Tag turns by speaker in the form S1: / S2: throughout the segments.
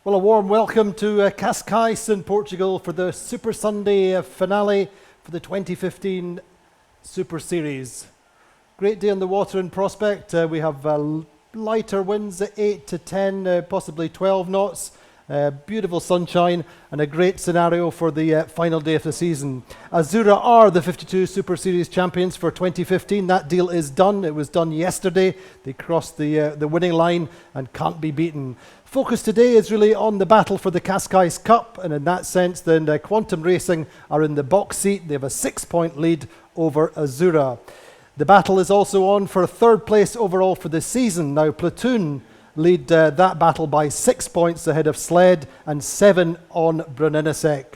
S1: Well, a warm welcome to Cascais in Portugal for the Super Sunday finale for the 2015 Super Series. Great day on the water in Prospect. We have lighter winds at 8 to 10, possibly 12 knots. Beautiful sunshine and a great scenario for the final day of the season. Azura are the 52 Super Series champions for 2015. That deal is done. It was done yesterday. They crossed the winning line and can't be beaten. Focus today is really on the battle for the Cascais Cup, and in that sense then Quantum Racing are in the box seat. They have a 6-point lead over Azura. The battle is also on for third place overall for the season. Now Platoon lead that battle by 6 points ahead of Sled and 7 on Bruninisek.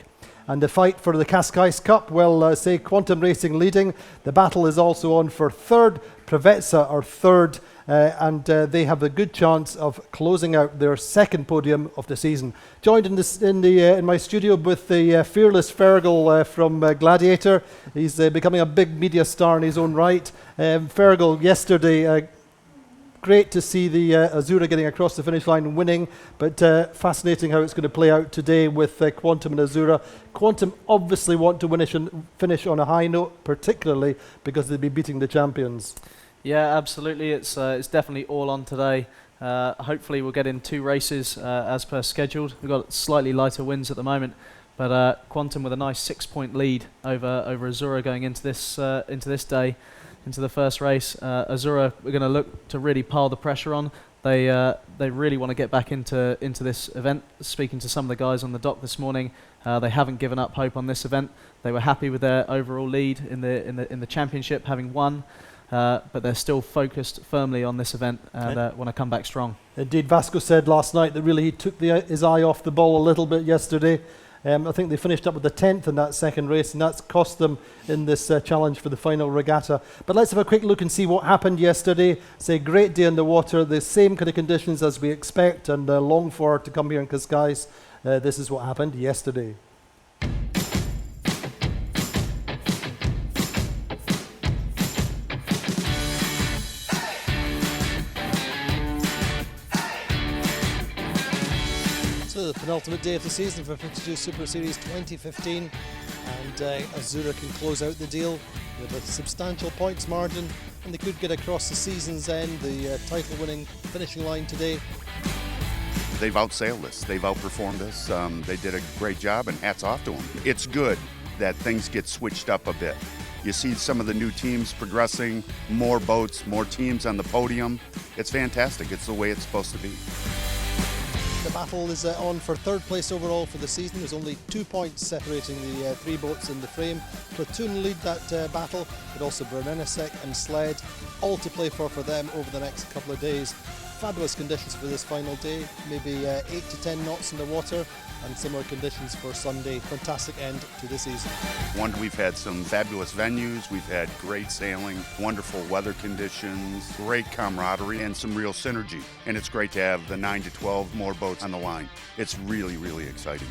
S1: And the fight for the Cascais Cup, well, say Quantum Racing leading. The battle is also on for third. Preveza are third, and they have a good chance of closing out their second podium of the season. Joined in my studio with the fearless Fergal from Gladiator. He's becoming a big media star in his own right. Fergal, yesterday, great to see the Azura getting across the finish line and winning, but fascinating how it's going to play out today with Quantum and Azura. Quantum obviously want to finish on a high note, particularly because they'll be beating the champions.
S2: Yeah, absolutely. It's definitely all on today. Hopefully we'll get in 2 races as per scheduled. We've got slightly lighter winds at the moment, but Quantum with a nice 6-point lead over Azura going into this day. Into the first race. Azura, we're going to look to really pile the pressure on. They really want to get back into this event. Speaking to some of the guys on the dock this morning, they haven't given up hope on this event. They were happy with their overall lead in the championship, having won, but they're still focused firmly on this event and want to come back strong. Indeed,
S1: Vasco said last night that really he took his eye off the ball a little bit yesterday. I think they finished up with the 10th in that second race, and that's cost them in this challenge for the final regatta. But let's have a quick look and see what happened yesterday. It's a great day on the water, the same kind of conditions as we expect and long for to come here in Cascais. This is what happened yesterday. The penultimate day of the season for 52 Super Series 2015, and Azura can close out the deal with a substantial points margin, and they could get across the season's end, the title-winning finishing line today.
S3: They've outsailed us. They've outperformed us. They did a great job, and hats off to them. It's good that things get switched up a bit. You see some of the new teams progressing, more boats, more teams on the podium. It's fantastic. It's the way it's supposed to be.
S1: The battle is on for third place overall for the season. There's only 2 points separating the 3 boats in the frame. Platoon lead that battle, but also Bruninisek and Sled, all to play for them over the next couple of days. Fabulous conditions for this final day, maybe 8 to 10 knots in the water, and similar conditions for Sunday. Fantastic end to the season.
S3: We've had some fabulous venues, we've had great sailing, wonderful weather conditions, great camaraderie, and some real synergy. And it's great to have the 9 to 12 more boats on the line. It's really, really exciting.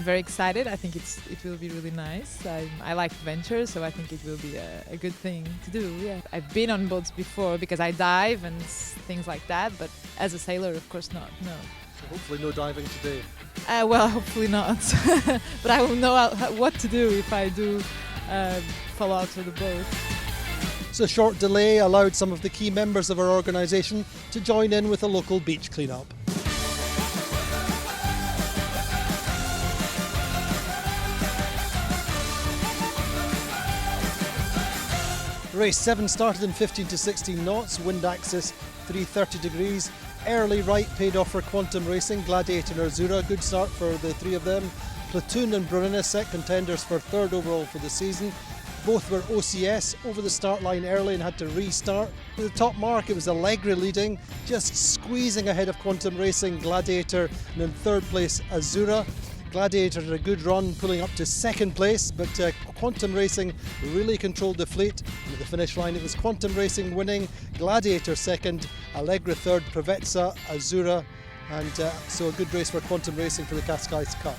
S4: Very excited. I think it will be really nice. I like adventure, so I think it will be a good thing to do. Yeah, I've been on boats before because I dive and things like that, but as a sailor, of course not. No.
S1: So hopefully no diving today.
S4: Well, hopefully not. But I will know what to do if I do fall out of the boat.
S1: So a short delay allowed some of the key members of our organisation to join in with a local beach clean-up. Race 7 started in 15 to 16 knots, wind axis 330 degrees. Early right paid off for Quantum Racing, Gladiator and Azura, good start for the 3 of them. Platoon and Bruninisek contenders for third overall for the season. Both were OCS over the start line early and had to restart. With the top mark, it was Allegra leading, just squeezing ahead of Quantum Racing, Gladiator, and in third place Azura. Gladiator had a good run, pulling up to second place, but Quantum Racing really controlled the fleet. And at the finish line, it was Quantum Racing winning, Gladiator second, Allegra third, Preveza, Azura, and so a good race for Quantum Racing for the Cascais Cup.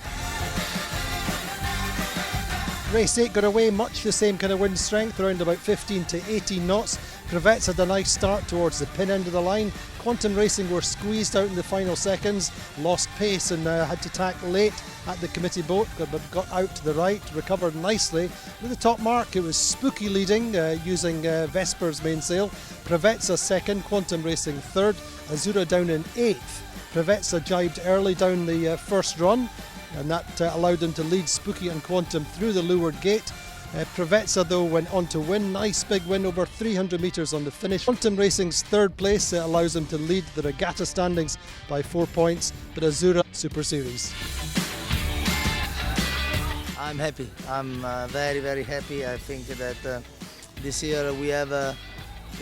S1: Race 8 got away, much the same kind of wind strength, around about 15 to 18 knots. Prevets had a nice start towards the pin end of the line. Quantum Racing were squeezed out in the final seconds, lost pace and had to tack late at the committee boat, but got out to the right, recovered nicely. With the top mark, it was Spooky leading, using Vesper's mainsail. Prevetsa second, Quantum Racing third, Azura down in eighth. Prevetsa jibed early down the first run, and that allowed them to lead Spooky and Quantum through the leeward gate. Prevetsa though went on to win, nice big win over 300 metres on the finish. Quantum Racing's third place allows them to lead the regatta standings by 4 points, but Azura Superseries.
S5: I'm happy. I'm very, very happy. I think that this year we have the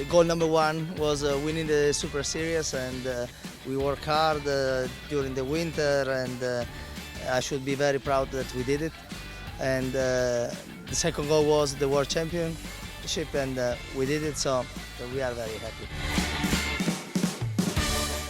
S5: goal number one was winning the Super Series, and we worked hard during the winter, and I should be very proud that we did it. And the second goal was the World Championship, and we did it, so we are very happy.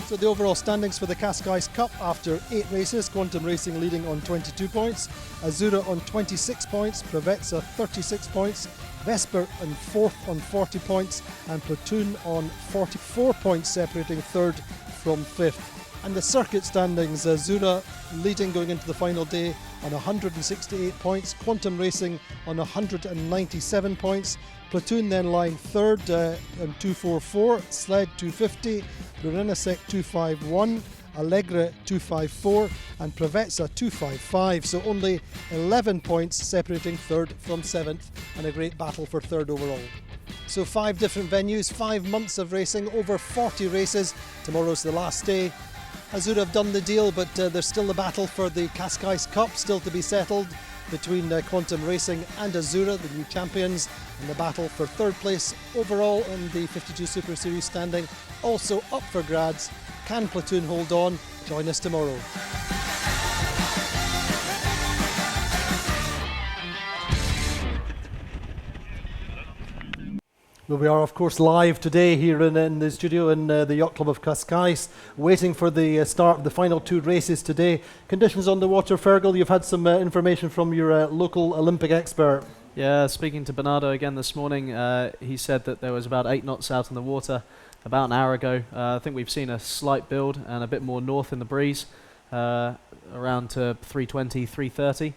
S1: So the overall standings for the Cascais Cup after 8 races, Quantum Racing leading on 22 points, Azura on 26 points, Prevetsa 36 points, Vesper in 4th on 40 points, and Platoon on 44 points, separating 3rd from 5th. And the circuit standings, Azura leading going into the final day on 168 points, Quantum Racing on 197 points, Platoon then lying 3rd on 244, Sled 250, Brunenisek 251, Allegre 254 and Prevetsa 255, so only 11 points separating 3rd from 7th, and a great battle for 3rd overall. So 5 different venues, 5 months of racing, over 40 races. Tomorrow's the last day. Azura have done the deal, but there's still the battle for the Cascais Cup still to be settled between Quantum Racing and Azura, the new champions, and the battle for 3rd place overall in the 52 Super Series standing also up for grabs. Can Platoon hold on? Join us tomorrow. Well, we are of course live today here in the studio in the Yacht Club of Cascais, waiting for the start of the final 2 races today. Conditions on the water, Fergal, you've had some information from your local Olympic expert.
S2: Yeah, speaking to Bernardo again this morning, he said that there was about 8 knots out in the water about an hour ago. I think we've seen a slight build and a bit more north in the breeze, around to 320, 330.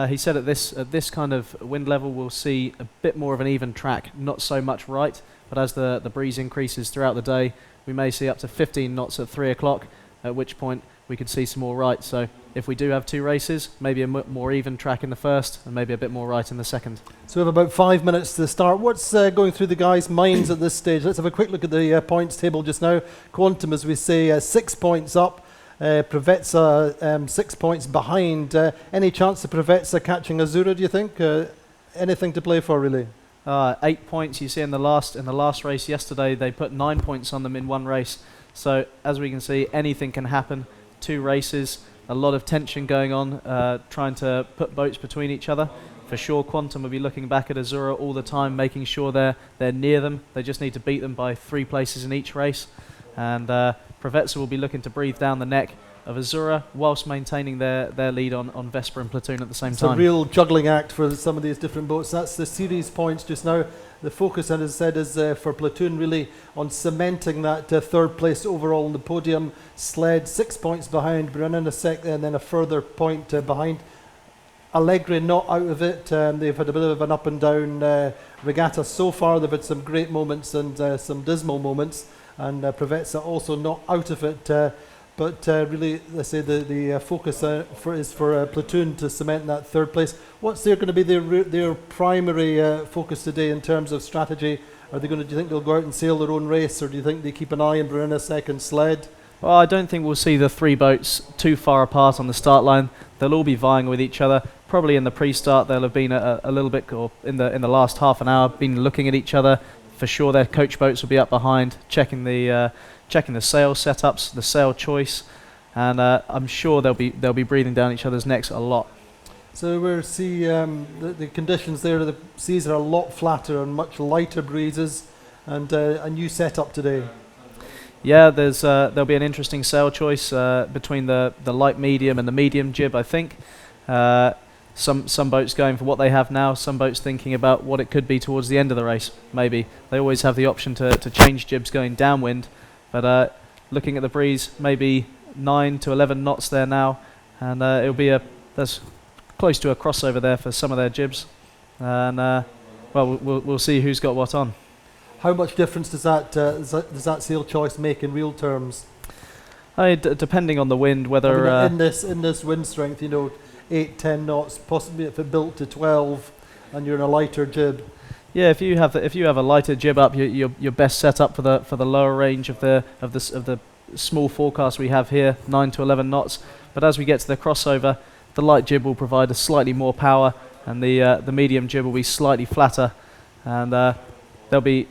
S2: He said at this kind of wind level we'll see a bit more of an even track, not so much right, but as the breeze increases throughout the day, we may see up to 15 knots at 3 o'clock, at which point we could see some more right. So if we do have 2 races, maybe a more even track in the first and maybe a bit more right in the second. So we have about 5 minutes to start. What's going through the guys' minds at this stage? Let's have a quick look at the points table just now. Quantum, as we say, 6 points up. Prevetsa 6 points behind. Any chance of Prevetsa catching Azura, do you think? Anything to play for, really? 8 points. You see in the last race yesterday, they put 9 points on them in one race. So as we can see, anything can happen. 2 races, a lot of tension going on, trying to put boats between each other. For sure, Quantum will be looking back at Azura all the time, making sure they're near them. They just need to beat them by 3 places in each race. And Prevetsa will be looking to breathe down the neck of Azura whilst maintaining their lead on Vesper and Platoon at the same time.
S1: It's a real juggling act for some of these different boats. That's the series points just now. The focus, as I said, is for Platoon really on cementing that 3rd place overall on the podium. Sled 6 points behind, Brunenisek and then a further point behind. Allegre not out of it. They've had a bit of an up and down regatta so far. They've had some great moments and some dismal moments. And Prevetsa also not out of it, but really, let's say the focus is for Platoon to cement that 3rd place. What's going to be their primary focus today in terms of strategy? Are they do you think they'll go out and sail their own race, or do you think they keep an eye on Brunenisek and Sled?
S2: Well, I don't think we'll see the 3 boats too far apart on the start line. They'll all be vying with each other. Probably in the pre-start, they'll have been a little bit, or in the last half an hour, been looking at each other. For sure, their coach boats will be up behind, checking the sail setups, the sail choice, and I'm sure they'll be breathing down each other's necks a lot.
S1: So we'll see the conditions there. The seas are a lot flatter and much lighter breezes, and a new setup today.
S2: Yeah, there'll be an interesting sail choice between the light medium and the medium jib, I think. Some boats going for what they have now, some boats thinking about what it could be towards the end of the race. Maybe they always have the option to change jibs going downwind, but looking at the breeze, maybe 9 to 11 knots there now, and it'll be there's close to a crossover there for some of their jibs, and well, we'll see who's got what on.
S1: How much difference does that sail choice make in real terms?
S2: Depending on the wind, whether
S1: in this wind strength, 8-10 knots, possibly if it built to 12, and you're in a lighter jib.
S2: Yeah, if you have a lighter jib up, you're best set up for the lower range of the small forecast we have here, 9 to 11 knots. But as we get to the crossover, the light jib will provide a slightly more power, and the medium jib will be slightly flatter, and they'll be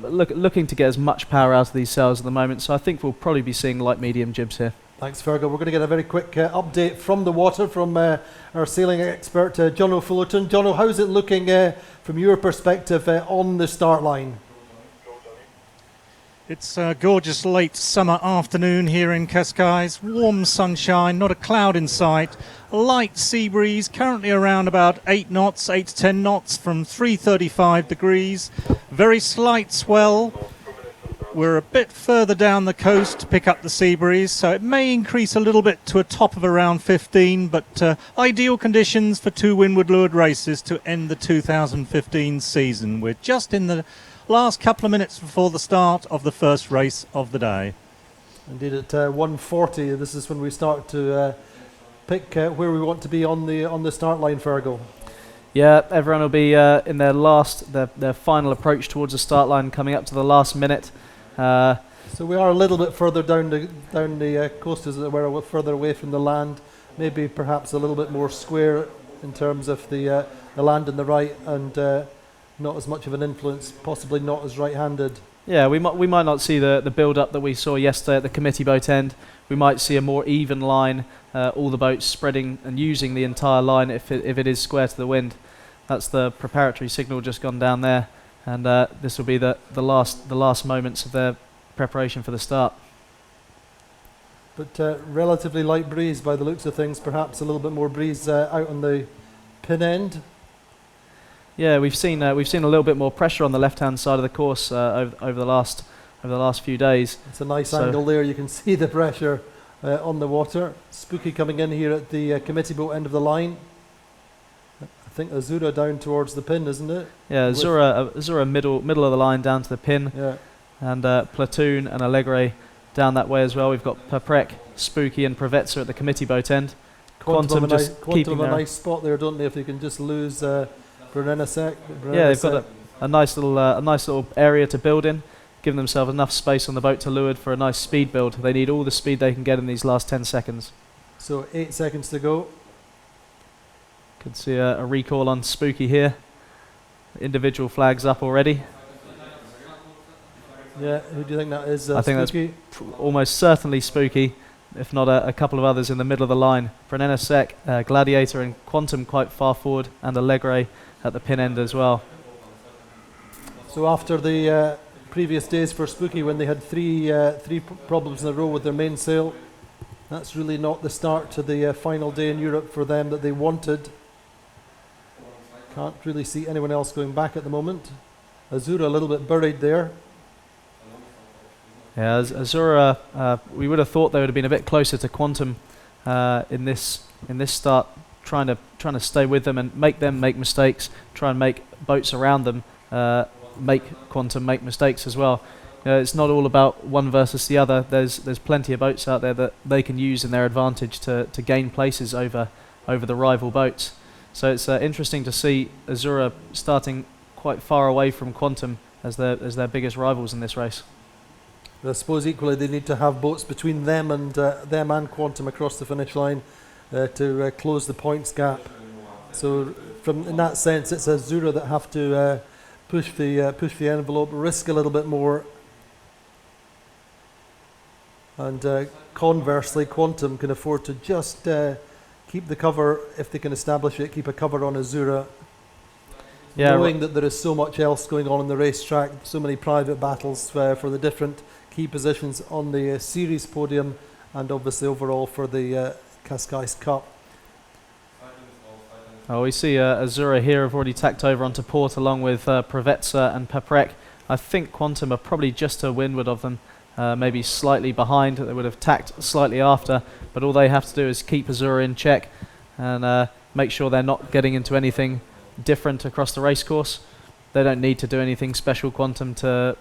S2: looking to get as much power out of these sails at the moment. So I think we'll probably be seeing light medium jibs here.
S1: Thanks, Fergal. We're going to get a very quick update from the water from our sailing expert, Jono Fullerton. Jono, how's it looking from your perspective on the start line?
S6: It's a gorgeous late summer afternoon here in Cascais. Warm sunshine, not a cloud in sight. A light sea breeze, currently around about 8 knots, 8 to 10 knots from 335 degrees. Very slight swell. We're a bit further down the coast to pick up the sea breeze, so it may increase a little bit to a top of around 15, but ideal conditions for 2 windward leeward races to end the 2015 season. We're just in the last couple of minutes before the start of the first race of the day.
S1: Indeed, at 1:40, this is when we start to pick where we want to be on the start line, Fergal.
S2: Yeah, everyone will be in their final approach towards the start line, coming up to the last minute.
S1: So we are a little bit further down the coast, as it were, further away from the land. Maybe perhaps a little bit more square in terms of the land and the right, and not as much of an influence, possibly not as right-handed.
S2: Yeah, we might not see the build-up that we saw yesterday at the committee boat end. We might see a more even line, all the boats spreading and using the entire line if it is square to the wind. That's the preparatory signal just gone down there, and this will be the last moments of their preparation for the start.
S1: But relatively light breeze by the looks of things. Perhaps a little bit more breeze out on the pin end.
S2: Yeah, we've seen a little bit more pressure on the left-hand side of the course over the last few days.
S1: It's a nice angle there. You can see the pressure on the water. Spooky coming in here at the committee boat end of the line. I think Azura down towards the pin, isn't it?
S2: Yeah, Azura middle of the line down to the pin.
S1: Yeah.
S2: And Platoon and Allegre down that way as well. We've got Paprec, Spooky and Provetza at the committee boat end. Quantum just keeping
S1: a nice spot there, don't they? If they can just lose for an NSEC.
S2: Yeah, they've got a nice little area to build in, giving themselves enough space on the boat to leeward for a nice speed build. They need all the speed they can get in these last 10 seconds.
S1: So 8 seconds to go.
S2: Could see a recall on Spooky here. Individual flags up already.
S1: Yeah, who do you think that is?
S2: I think
S1: Spooky?
S2: that's almost certainly Spooky, if not a couple of others in the middle of the line. For an NSEC, Gladiator and Quantum quite far forward, and Allegre at the pin end as well.
S1: So after the previous days for Spooky, when they had three problems in a row with their mainsail, that's really not the start to the final day in Europe for them that they wanted. Can't really see anyone else going back at the moment. Azura a little bit buried there.
S2: Yeah, Azura, we would have thought they would have been a bit closer to Quantum in this start, trying to stay with them and make them make mistakes, try and make boats around them make Quantum make mistakes as well. It's not all about one versus the other. There's plenty of boats out there that they can use in their advantage to gain places over the rival boats. So it's interesting to see Azura starting quite far away from Quantum as their biggest rivals in this race.
S1: But I suppose equally they need to have boats between them and Quantum across the finish line to close the points gap. So in that sense, it's Azura that have to push the envelope, risk a little bit more, and conversely, Quantum can afford to just keep the cover if they can establish it. Keep a cover on Azura, knowing that there is so much else going on in the racetrack, so many private battles for the different key positions on the series podium, and obviously overall for the Cascais Cup.
S2: Oh, we see Azura here have already tacked over onto port along with Provetsa and Paprec. I think Quantum are probably just to windward of them, maybe slightly behind. They would have tacked slightly after, but all they have to do is keep Azura in check and make sure they're not getting into anything different across the racecourse. They don't need to do anything special, Quantum, to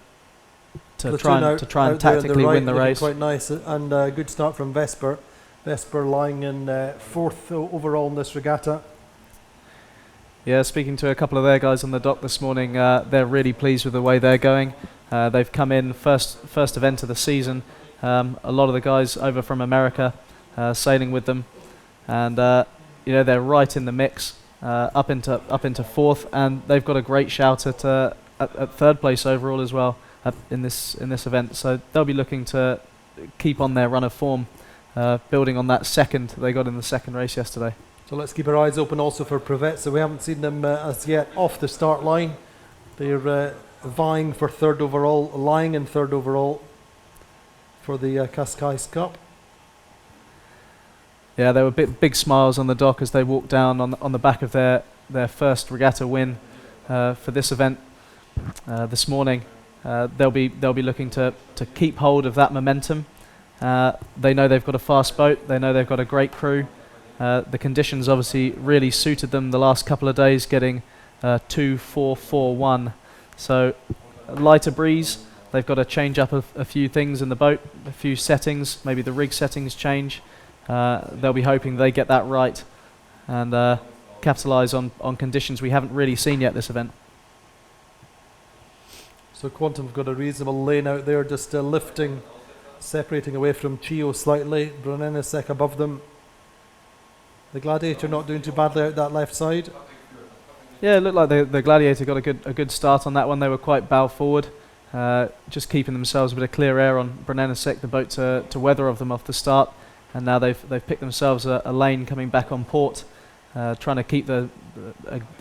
S2: try and tactically win the race.
S1: Quite nice, and good start from Vesper. Vesper lying in fourth overall in this regatta.
S2: Yeah, speaking to a couple of their guys on the dock this morning, they're really pleased with the way they're going. They've come in first event of the season. A lot of the guys over from America sailing with them, and they're right in the mix, up into fourth, and they've got a great shout at third place overall as well in this event. So they'll be looking to keep on their run of form, building on that second they got in the second race yesterday.
S1: So let's keep our eyes open also for Provetsa. We haven't seen them as yet off the start line. They're vying for third overall, lying in third overall for the Cascais Cup.
S2: Yeah, there were big smiles on the dock as they walked down on the back of their first regatta win for this event this morning. They'll be looking to keep hold of that momentum. They know they've got a fast boat. They know they've got a great crew. The conditions obviously really suited them the last couple of days, getting 2-4-4-1. So lighter breeze. They've got to change up a few things in the boat, a few settings. Maybe the rig settings change. They'll be hoping they get that right and capitalise on conditions we haven't really seen yet this event.
S1: So Quantum's got a reasonable lane out there, just lifting, separating away from Chio slightly. Brunenisek above them. The Gladiator not doing too badly out that left side.
S2: Yeah, it looked like the Gladiator got a good start on that one. They were quite bow forward, just keeping themselves a bit of clear air on Brunenisek, the boat to weather of them off the start. And now they've picked themselves a lane coming back on port, trying to keep the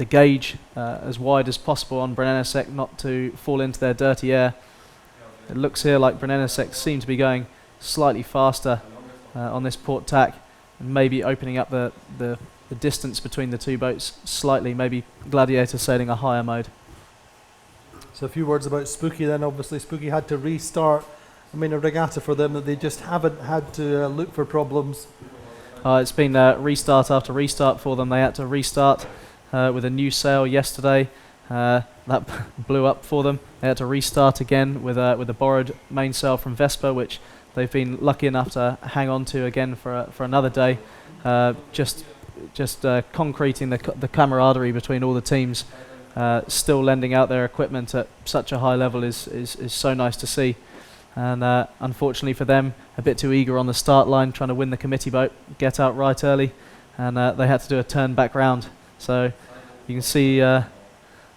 S2: gauge as wide as possible on Brunenisek, not to fall into their dirty air. It looks here like Brunenisek seem to be going slightly faster on this port tack, and maybe opening up the distance between the two boats slightly, maybe Gladiator sailing a higher mode.
S1: So a few words about Spooky then. Obviously Spooky had to restart. I mean, a regatta for them that they just haven't had to look for problems.
S2: It's been restart after restart for them. They had to restart with a new sail yesterday. That blew up for them. They had to restart again with a borrowed mainsail from Vespa, which they've been lucky enough to hang on to again for another day. Just concreting the camaraderie between all the teams. Still lending out their equipment at such a high level is so nice to see. And unfortunately for them, a bit too eager on the start line, trying to win the committee boat, get out right early, and they had to do a turn back round. So you can see they're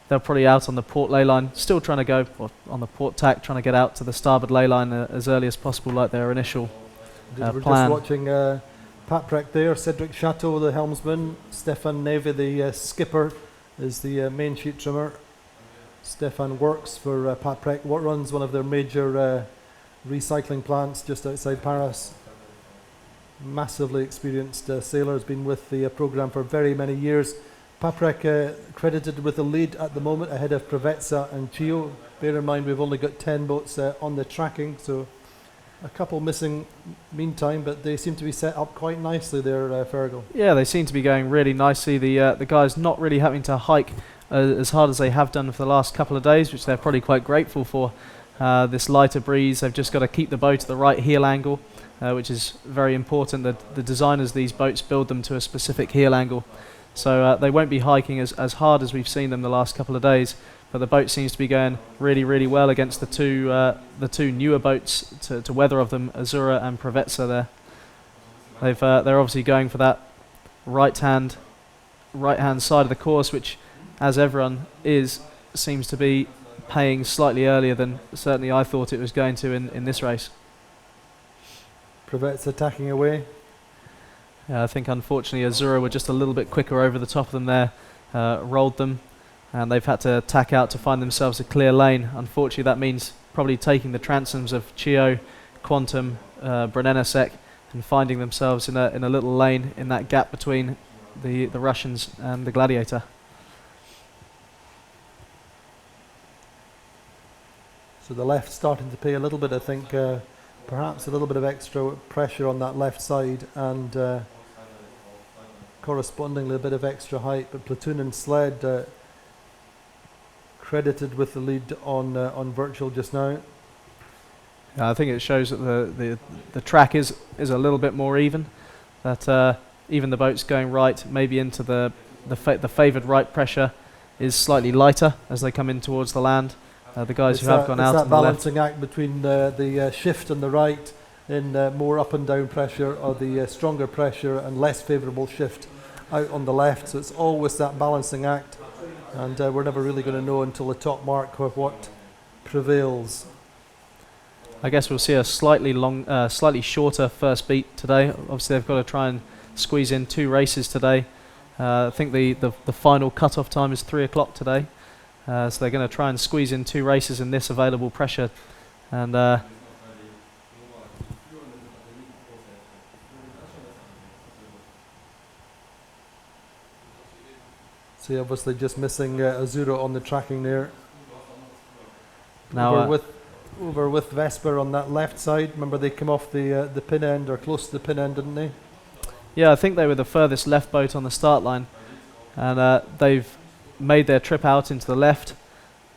S2: probably out on the port ley line, still trying to go, or on the port tack, trying to get out to the starboard ley line as early as possible, like their initial
S1: We're
S2: plan.
S1: just watching Paprec there, Cedric Chateau, the helmsman, Stefan Neve, the skipper, is the main sheet trimmer. Stefan works for Paprec, what runs one of their major recycling plants just outside Paris. Massively experienced sailor, has been with the program for very many years. Paprec credited with the lead at the moment ahead of Provetsa and Chio. Bear in mind we've only got 10 boats on the tracking, so a couple missing meantime, but they seem to be set up quite nicely there, Fergal.
S2: Yeah, they seem to be going really nicely. The guys not really having to hike as hard as they have done for the last couple of days, which they're probably quite grateful for. This lighter breeze, they've just got to keep the boat at the right heel angle, which is very important. The designers of these boats build them to a specific heel angle. So they won't be hiking as hard as we've seen them the last couple of days, but the boat seems to be going really, really well against the two newer boats to weather of them, Azura and Provetsa there. They're obviously going for that right hand side of the course, which, as everyone seems to be paying slightly earlier than certainly I thought it was going to in this race.
S1: Provetsa attacking away.
S2: I think unfortunately Azura were just a little bit quicker over the top of them there, rolled them, and they've had to tack out to find themselves a clear lane. Unfortunately that means probably taking the transoms of Chio, Quantum, Brunenisek, and finding themselves in a little lane in that gap between the Russians and the Gladiator.
S1: So the left starting to pay a little bit, I think, perhaps a little bit of extra pressure on that left side, and correspondingly a bit of extra height. But Platoon and Sled credited with the lead on Virtual just now.
S2: I think it shows that the track is a little bit more even. That even the boats going right, maybe into the favoured right pressure, is slightly lighter as they come in towards the land. The guys who have gone out on the left.
S1: It's that balancing act between the shift on the right in more up and down pressure, or the stronger pressure and less favourable shift out on the left. So it's always that balancing act, and we're never really going to know until the top mark of what prevails.
S2: I guess we'll see a slightly shorter first beat today. Obviously, they've got to try and squeeze in 2 races today. I think the final cut-off time is 3 o'clock today. So they're going to try and squeeze in 2 races in this available pressure. And
S1: see, obviously just missing Azura on the tracking there.
S2: now
S1: Over with Vesper on that left side. Remember, they came off the pin end, or close to the pin end, didn't they?
S2: yeah, I think they were the furthest left boat on the start line. And they've made their trip out into the left,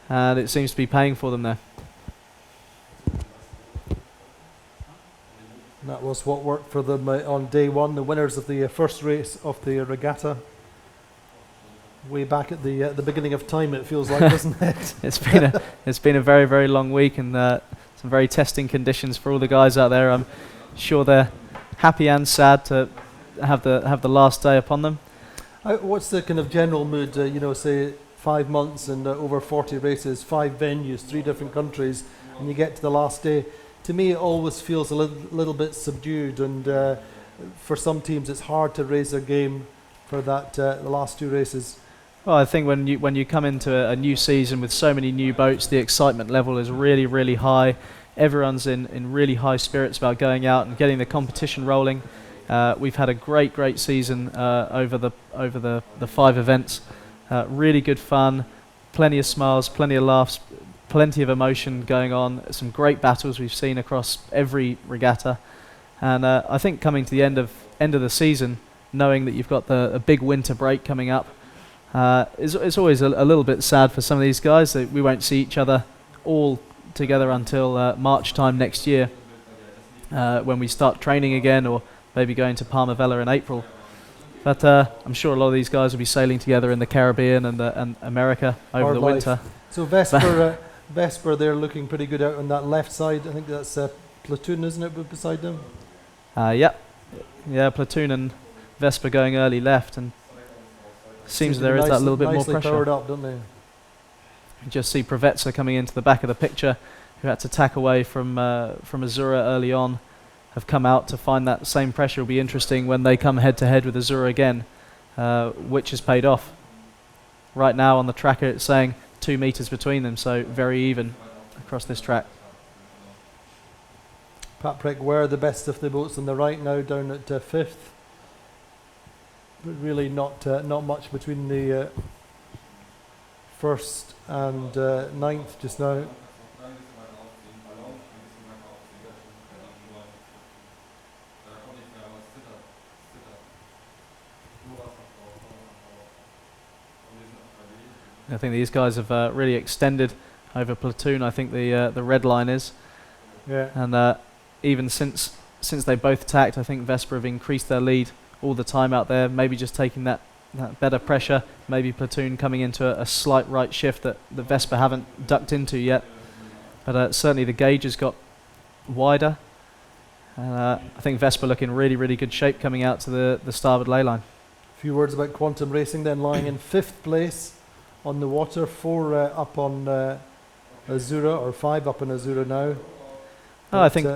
S2: and it seems to be paying for them there.
S1: And that was what worked for them on day one, the winners of the first race of the regatta. Way back at the beginning of time, it feels like, doesn't it?
S2: It's been a very, very long week, and some very testing conditions for all the guys out there. I'm sure they're happy and sad to have the last day upon them.
S1: What's the kind of general mood? Say 5 months and over 40 races, 5 venues, 3 different countries, and you get to the last day. To me, it always feels a little bit subdued, and for some teams, it's hard to raise their game for that the last 2 races.
S2: Well, I think when you come into a new season with so many new boats, the excitement level is really, really high. Everyone's in really high spirits about going out and getting the competition rolling. We've had a great season over the 5 events. Really good fun, plenty of smiles, plenty of laughs, plenty of emotion going on. Some great battles we've seen across every regatta, and I think coming to the end of the season, knowing that you've got a big winter break coming up, it's always a little bit sad for some of these guys that we won't see each other all together until March time next year, when we start training again, or maybe going to Palma Vela in April. But I'm sure a lot of these guys will be sailing together in the Caribbean and America over
S1: Hard
S2: the
S1: life.
S2: winter.
S1: So Vesper, they're looking pretty good out on that left side. I think that's Platoon, isn't it, beside them?
S2: Yeah, Platoon and Vesper going early left, and seems there is that little bit more
S1: nicely
S2: pressure.
S1: powered up, don't they?
S2: You just see Provetza coming into the back of the picture, who had to tack away from Azura early on, have come out to find that same pressure. Will be interesting when they come head to head with Azura again, which has paid off. Right now on the tracker it's saying 2 meters between them, so very even across this track.
S1: Patrick Ware, the best of the boats on the right now, down at 5th. But really not much between the 1st and 9th just now.
S2: I think these guys have really extended over Platoon. I think the red line is.
S1: Yeah.
S2: And even since they both attacked, I think Vesper have increased their lead all the time out there, maybe just taking that better pressure, maybe Platoon coming into a slight right shift that the Vesper haven't ducked into yet. But certainly the gauge has got wider. I think Vesper looking really, really good shape coming out to the starboard ley line.
S1: A few words about Quantum Racing then, lying in 5th place on the water, 4 up on Azura, or 5 up on Azura now.
S2: I think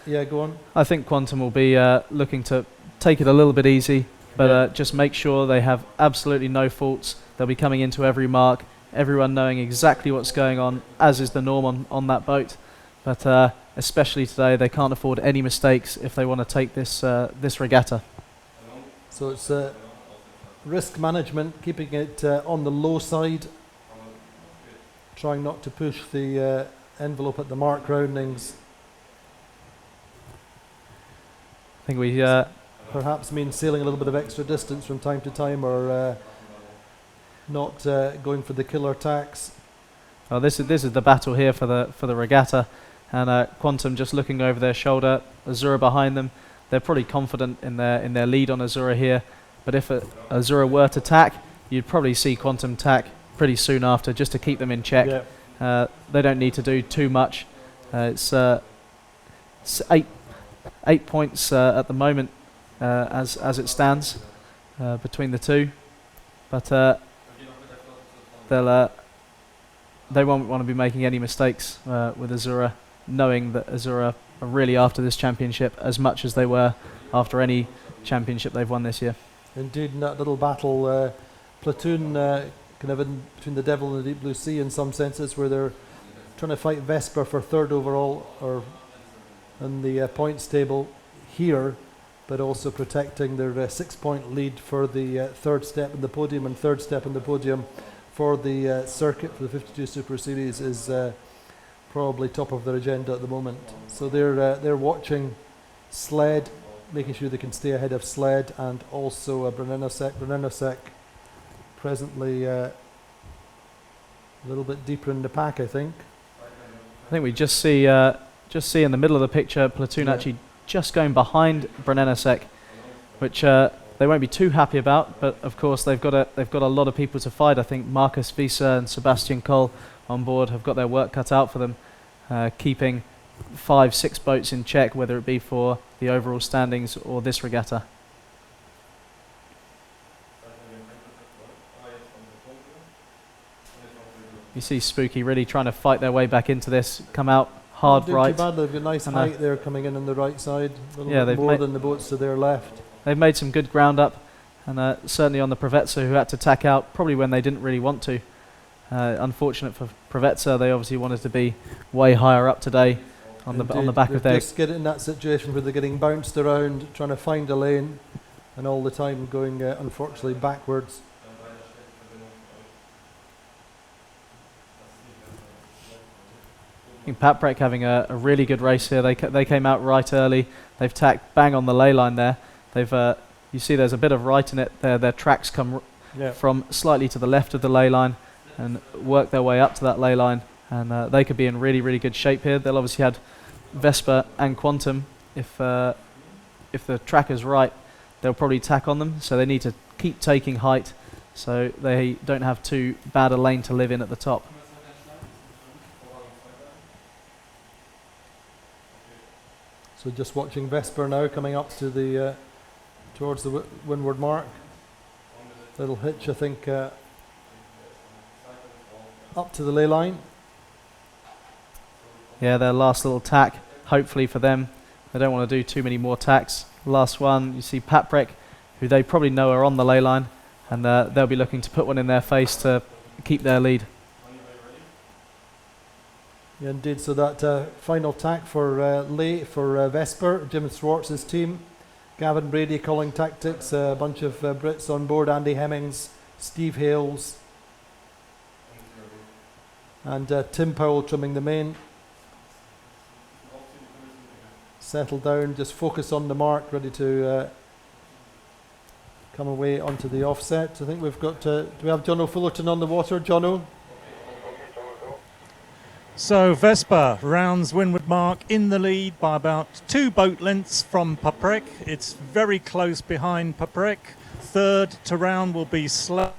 S1: yeah, go on.
S2: I think Quantum will be looking to take it a little bit easy, but just make sure they have absolutely no faults. They'll be coming into every mark, everyone knowing exactly what's going on, as is the norm on that boat. But especially today, they can't afford any mistakes if they want to take this regatta.
S1: So it's risk management, keeping it on the low side, trying not to push the envelope at the mark roundings.
S2: I think we
S1: Perhaps means sailing a little bit of extra distance from time to time, or not going for the killer tacks.
S2: Oh, this is the battle here for the regatta, and Quantum just looking over their shoulder. Azura behind them. They're probably confident in their lead on Azura here. But if Azura were to tack, you'd probably see Quantum tack pretty soon after, just to keep them in check.
S1: Yeah.
S2: They don't need to do too much. It's 8 points at the moment as it stands between the two, but they won't want to be making any mistakes with Azura, knowing that Azura are really after this championship as much as they were after any championship they've won this year.
S1: Indeed, in that little battle, platoon kind of in between the Devil and the Deep Blue Sea in some senses, where they're trying to fight Vesper for third overall or in the points table here, but also protecting their 6-point lead for the third step in the podium, and third step in the podium for the circuit for the 52 Super Series is probably top of their agenda at the moment. So they're watching Sled, making sure they can stay ahead of Sled, and also Brunello-Sec. Brunello-Sec presently a little bit deeper in the pack, I think.
S2: I think we just see in the middle of the picture Platoon actually just going behind Brunello-Sec, which they won't be too happy about. But of course they've got a lot of people to fight. I think Marcus Visa and Sebastian Kohl on board have got their work cut out for them, keeping 5-6 boats in check, whether it be for the overall standings or this regatta. You see Spooky really trying to fight their way back into this, come out hard right.
S1: Too bad. They've got nice height there coming in on the right side, a little bit more than the boats to their left.
S2: They've made some good ground up, and certainly on the Provetza, who had to tack out probably when they didn't really want to. Unfortunate for Provetza, they obviously wanted to be way higher up today on the back of their.
S1: Just get in that situation where they're getting bounced around, trying to find a lane, and all the time going unfortunately backwards.
S2: I think Paprec having a really good race here. They came out right early. They've tacked bang on the ley line there. They've you see there's a bit of right in it there. Their tracks come from slightly to the left of the ley line and work their way up to that ley line, and they could be in really, really good shape here. They'll obviously had Vesper and Quantum. If the track is right, they'll probably tack on them, so they need to keep taking height so they don't have too bad a lane to live in at the top.
S1: So just watching Vesper now coming up to the towards the windward mark. Little hitch, I think, up to the ley line.
S2: Yeah, their last little tack, hopefully for them. They don't want to do too many more tacks. Last one, you see Paprec, who they probably know are on the ley line, and they'll be looking to put one in their face to keep their lead.
S1: Yeah, indeed. So that final tack for Vesper, Jim Swartz's team. Gavin Brady calling tactics, a bunch of Brits on board, Andy Hemmings, Steve Hales, and Tim Powell trimming the main. Settle down, just focus on the mark, ready to come away onto the offset. I think we've got, do we have Jono Fullerton on the water? Jono?
S6: So Vesper rounds windward mark in the lead by about 2 boat lengths from Paprec. It's very close behind Paprec. Third to round will be Slow.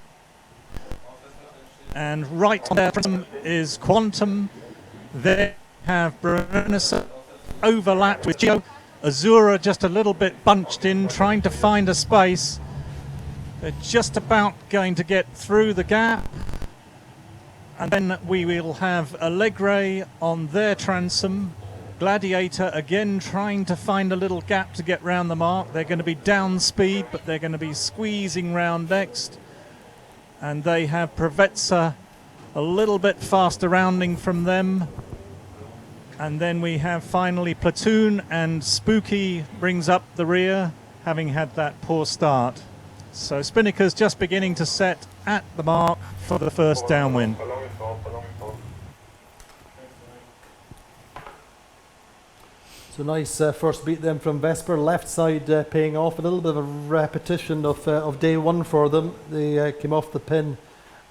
S6: And right there is Quantum. There have Brunello overlapped with Geo. Azura just a little bit bunched in, trying to find a space. They're just about going to get through the gap. And then we will have Allegre on their transom. Gladiator again trying to find a little gap to get round the mark. They're going to be down speed, but they're going to be squeezing round next. And they have Provetza a little bit faster rounding from them. And then we have finally Platoon, and Spooky brings up the rear, having had that poor start. So Spinnaker's just beginning to set at the mark for the first downwind.
S1: So nice first beat then from Vesper, left side paying off. A little bit of a repetition of day one for them. They came off the pin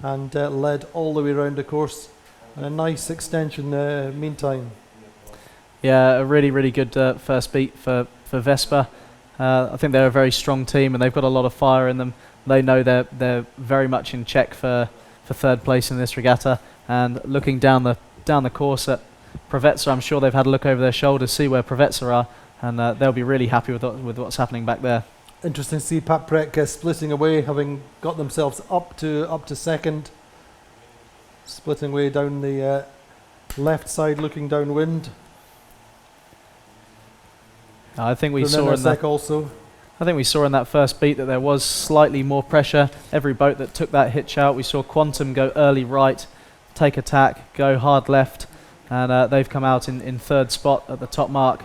S1: and led all the way around the course. And a nice extension meantime.
S2: Yeah, a really, really good first beat for Vesper. I think they're a very strong team and they've got a lot of fire in them. They know they're very much in check for third place in this regatta. And looking down the course at Provetza, I'm sure they've had a look over their shoulders, see where Provetza are, and they'll be really happy with what's happening back there.
S1: Interesting to see Pat Prek splitting away, having got themselves up to second, splitting away down the left side, looking downwind.
S2: I think we saw in that
S1: also.
S2: I think we saw in that first beat that there was slightly more pressure. Every boat that took that hitch out, we saw Quantum go early right, take attack, go hard left, and they've come out in third spot at the top mark,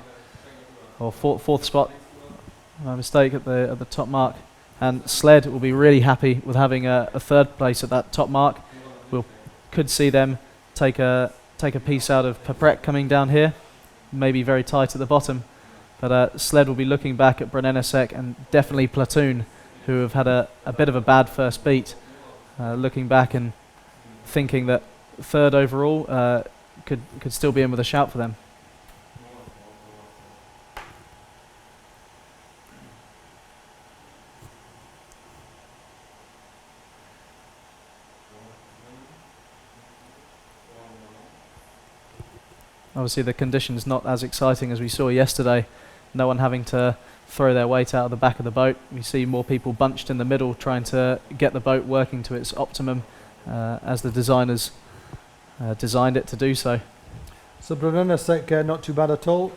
S2: or fourth spot. My mistake at the top mark. And Sled will be really happy with having a third place at that top mark. Could see them take a piece out of Paprec coming down here, maybe very tight at the bottom. But Sled will be looking back at Brenenesek and definitely Platoon, who have had a bit of a bad first beat, looking back and thinking that third overall could still be in with a shout for them. Obviously the conditions not as exciting as we saw yesterday. No one having to throw their weight out of the back of the boat. We see more people bunched in the middle trying to get the boat working to its optimum as the designers designed it to do so.
S1: So Brenenesek not too bad at all.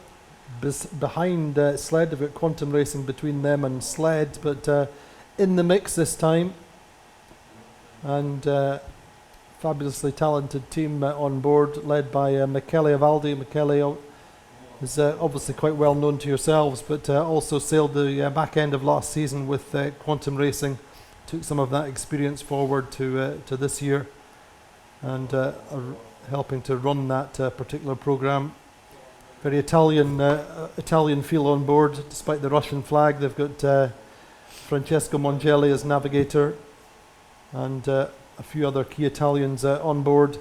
S1: Behind Sled, they've got Quantum Racing between them and Sled, but in the mix this time. And fabulously talented team on board, led by Michele Avaldi. Michele is obviously quite well known to yourselves, but also sailed the back end of last season with Quantum Racing. Took some of that experience forward to this year, and are helping to run that particular program. Very Italian feel on board, despite the Russian flag. They've got Francesco Mongelli as navigator, and a few other key Italians on board.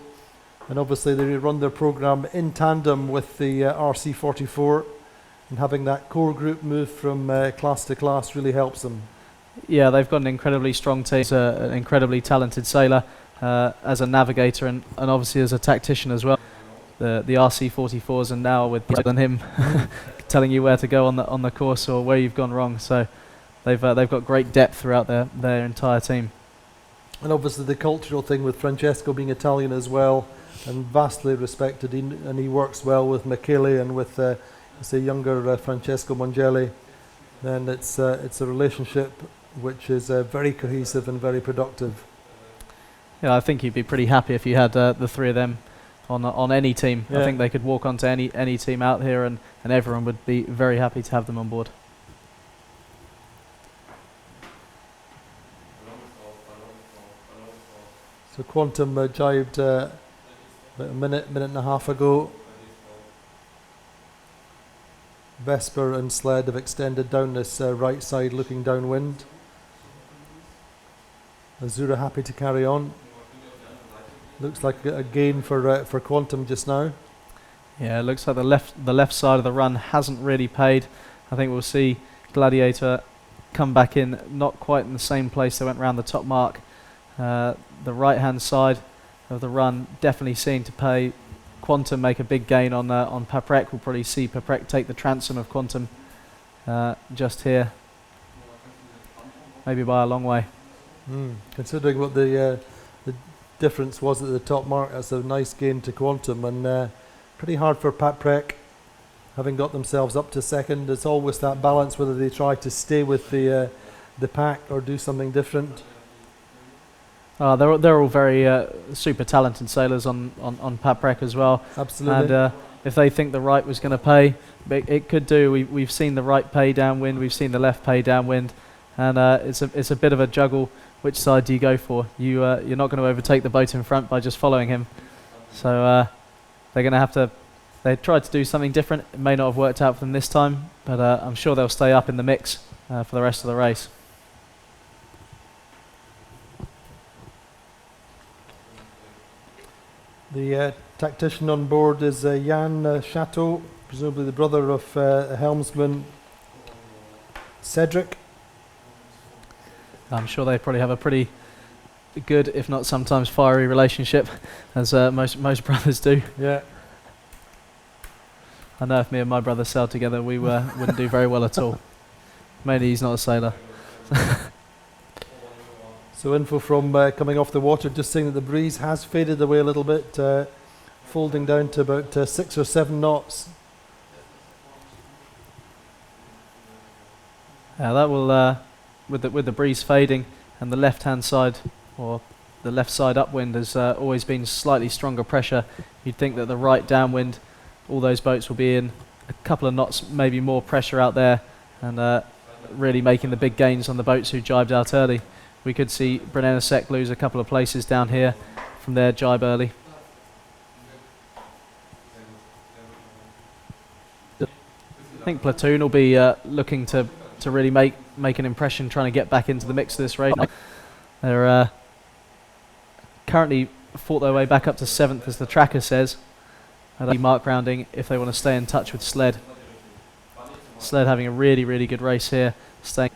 S1: And obviously they run their program in tandem with the RC44, and having that core group move from class to class really helps them.
S2: Yeah, they've got an incredibly strong team. He's an incredibly talented sailor as a navigator and obviously as a tactician as well. The RC44s and now with than him telling you where to go on the course or where you've gone wrong. So they've got great depth throughout their entire team.
S1: And obviously the cultural thing with Francesco being Italian as well, and vastly respected, and he works well with Michele and with say younger Francesco Mongelli. Then it's a relationship which is very cohesive and very productive.
S2: Yeah, I think you'd be pretty happy if you had the three of them on any team. Yeah. I think they could walk onto any team out here and everyone would be very happy to have them on board.
S1: So Quantum jibed about a minute and a half ago. Vesper and Sled have extended down this right side looking downwind. Azura happy to carry on. Looks like a gain for Quantum just now.
S2: Yeah, it looks like the left side of the run hasn't really paid. I think we'll see Gladiator come back in, not quite in the same place they went round the top mark. The right hand side of the run definitely seeing to pay. Quantum make a big gain on Paprec. We'll probably see Paprec take the transom of Quantum just here, maybe by a long way.
S1: Considering what the difference was at the top mark, that's a nice gain to Quantum, and pretty hard for Paprec, having got themselves up to second. It's always that balance whether they try to stay with the pack or do something different.
S2: They're all very super talented sailors on Paprec as well.
S1: Absolutely.
S2: And if they think the right was going to pay, it could do. We've seen the right pay downwind, we've seen the left pay downwind. and it's a bit of a juggle. Which side do you go for? You're not going to overtake the boat in front by just following him, so they're going to have to. They tried to do something different. It may not have worked out for them this time, but I'm sure they'll stay up in the mix for the rest of the race.
S1: The tactician on board is Jan Chateau, presumably the brother of helmsman Cedric.
S2: I'm sure they probably have a pretty good, if not sometimes fiery relationship, as most brothers do.
S1: Yeah.
S2: I know if me and my brother sailed together, we wouldn't do very well at all. Mainly he's not a sailor.
S1: So info from coming off the water, just saying that the breeze has faded away a little bit, folding down to about 6 or 7 knots.
S2: Yeah, that will, with the breeze fading and the left-hand side, or the left side upwind has always been slightly stronger pressure. You'd think that the right downwind, all those boats will be in a couple of knots, maybe more pressure out there, and really making the big gains on the boats who jibed out early. We could see Brunello lose a couple of places down here from their jibe early. I think Platoon will be looking to really make an impression, trying to get back into the mix of this race. They're currently fought their way back up to 7th, as the tracker says. And mark rounding if they want to stay in touch with Sled. Sled having a really, really good race here. Staying.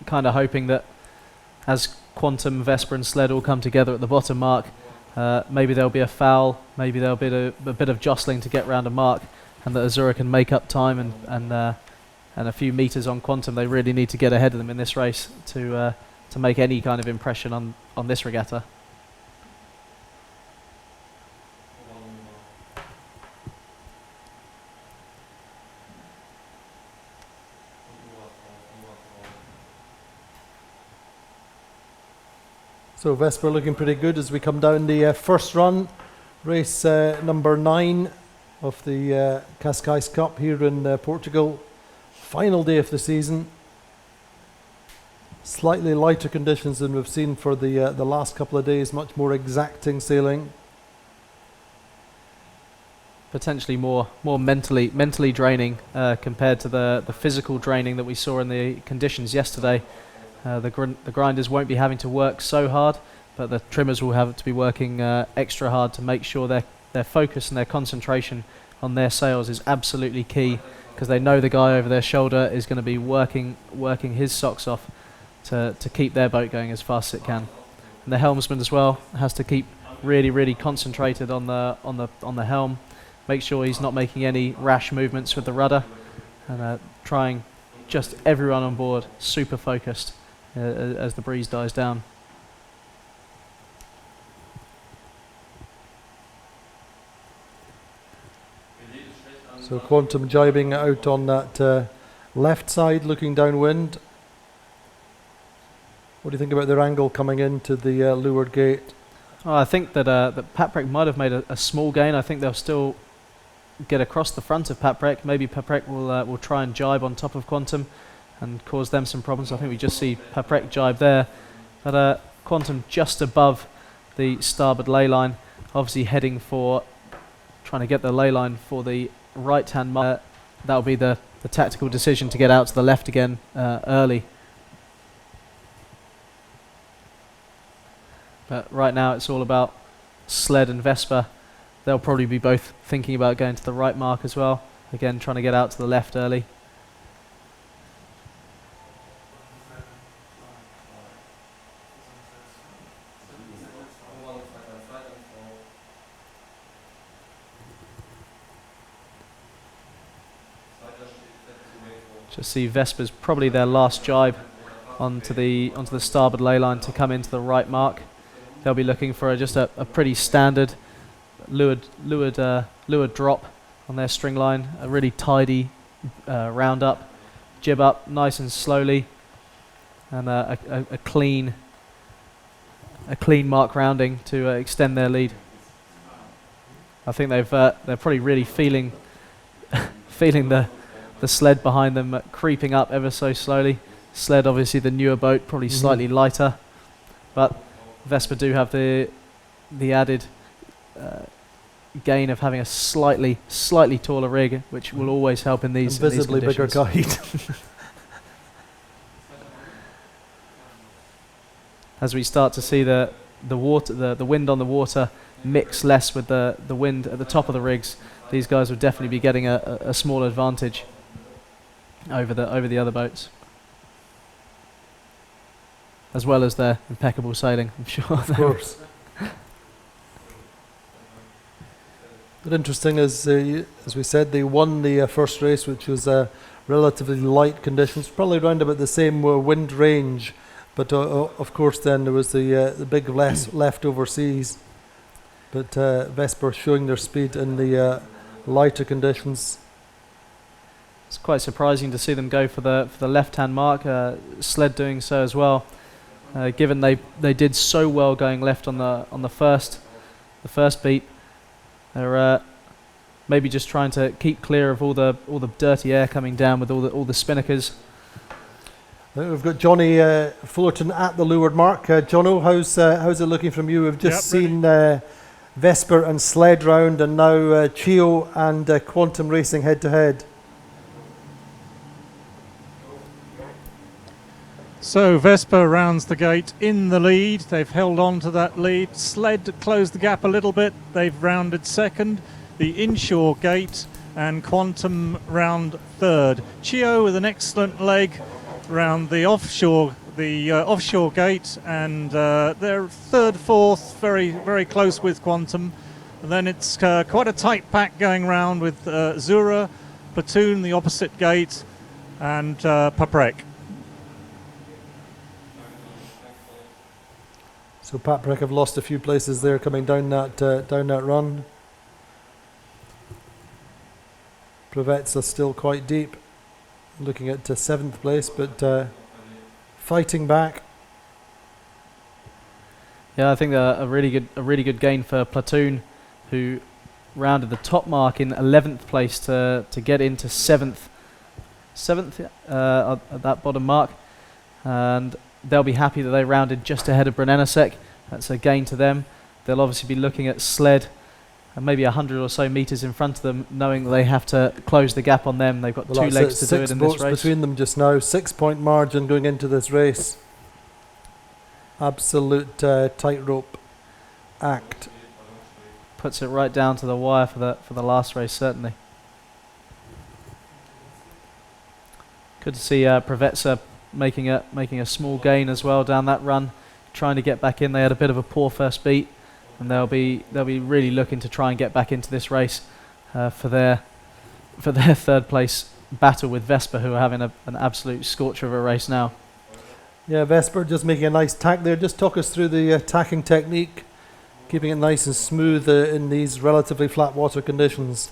S2: Kind of hoping that as Quantum, Vesper and Sled all come together at the bottom mark, maybe there'll be a foul, maybe there'll be a bit of jostling to get round a mark, and that Azura can make up time and a few metres on Quantum. They really need to get ahead of them in this race to make any kind of impression on this regatta.
S1: So Vesper looking pretty good as we come down the first run, race number 9 of the Cascais Cup here in Portugal. Final day of the season. Slightly lighter conditions than we've seen for the last couple of days, much more exacting sailing. Potentially
S2: more mentally draining compared to the physical draining that we saw in the conditions yesterday. The grinders won't be having to work so hard, but the trimmers will have to be working extra hard to make sure their focus and their concentration on their sails is absolutely key, because they know the guy over their shoulder is going to be working his socks off to keep their boat going as fast as it can. And the helmsman as well has to keep really concentrated on the helm, make sure he's not making any rash movements with the rudder, and trying just everyone on board super focused as the breeze dies down.
S1: So Quantum jibing out on that left side, looking downwind. What do you think about their angle coming into the leeward gate?
S2: Oh, I think that Paprec might have made a small gain. I think they'll still get across the front of Paprec. Maybe Paprec will try and jibe on top of Quantum and cause them some problems. I think we just see Paprec jibe there. But Quantum just above the starboard ley line, obviously heading for trying to get the ley line for the right-hand mark. That'll be the tactical decision to get out to the left again early. But right now it's all about Sled and Vesper. They'll probably be both thinking about going to the right mark as well. Again, trying to get out to the left early. Just see Vesper's probably their last jibe onto the starboard ley line to come into the right mark. They'll be looking for just a pretty standard lured drop on their string line, a really tidy round up, jib up nice and slowly, and a clean mark rounding to extend their lead. I think they're probably really feeling feeling the sled behind them creeping up ever so slowly. Sled, obviously the newer boat, probably slightly lighter, but Vespa do have the added gain of having a slightly taller rig, which will always help in these
S1: visibly bigger
S2: conditions.
S1: guide.
S2: As we start to see the wind on the water mix less with the wind at the top of the rigs, these guys will definitely be getting a small advantage over the other boats, as well as their impeccable sailing, I'm sure.
S1: Of course. But interesting, as we said, they won the first race, which was relatively light conditions, probably around about the same wind range. But of course, then there was the big leftover seas. But Vespa showing their speed in the lighter conditions.
S2: It's quite surprising to see them go for the left-hand mark. Sled doing so as well, given they did so well going left on the first beat. They're maybe just trying to keep clear of all the dirty air coming down with all the spinnakers.
S1: We've got Johnny Fullerton at the leeward mark. Jono, how's it looking from you? We've just seen Vesper and Sled round, and now Chio and Quantum racing head to head.
S6: So Vespa rounds the gate in the lead. They've held on to that lead. Sled closed the gap a little bit. They've rounded second. The inshore gate and Quantum round third. Chio with an excellent leg round the offshore gate, and they're third, fourth, very, very close with Quantum. And then it's quite a tight pack going round with Zura, Platoon, the opposite gate, and Paprek.
S1: So Paprek have lost a few places there coming down that run. Provetsa still quite deep, looking at 7th place, but fighting back.
S2: Yeah, I think a really good gain for Platoon, who rounded the top mark in 11th place to get into 7th at that bottom mark, and they'll be happy that they rounded just ahead of Brunellasek. That's a gain to them. They'll obviously be looking at Sled and maybe 100 or so metres in front of them, knowing that they have to close the gap on them. They've got 2 legs to do it in this race.
S1: Between them just now, 6-point margin going into this race. Absolute tightrope act.
S2: Puts it right down to the wire for the last race, certainly. Good to see Provetsa making a small gain as well down that run, trying to get back in. They had a bit of a poor first beat, and they'll be really looking to try and get back into this race for their third place battle with Vespa, who are having an absolute scorcher of a race now.
S1: Yeah, Vespa just making a nice tack there. Just talk us through the tacking technique, keeping it nice and smooth in these relatively flat water conditions.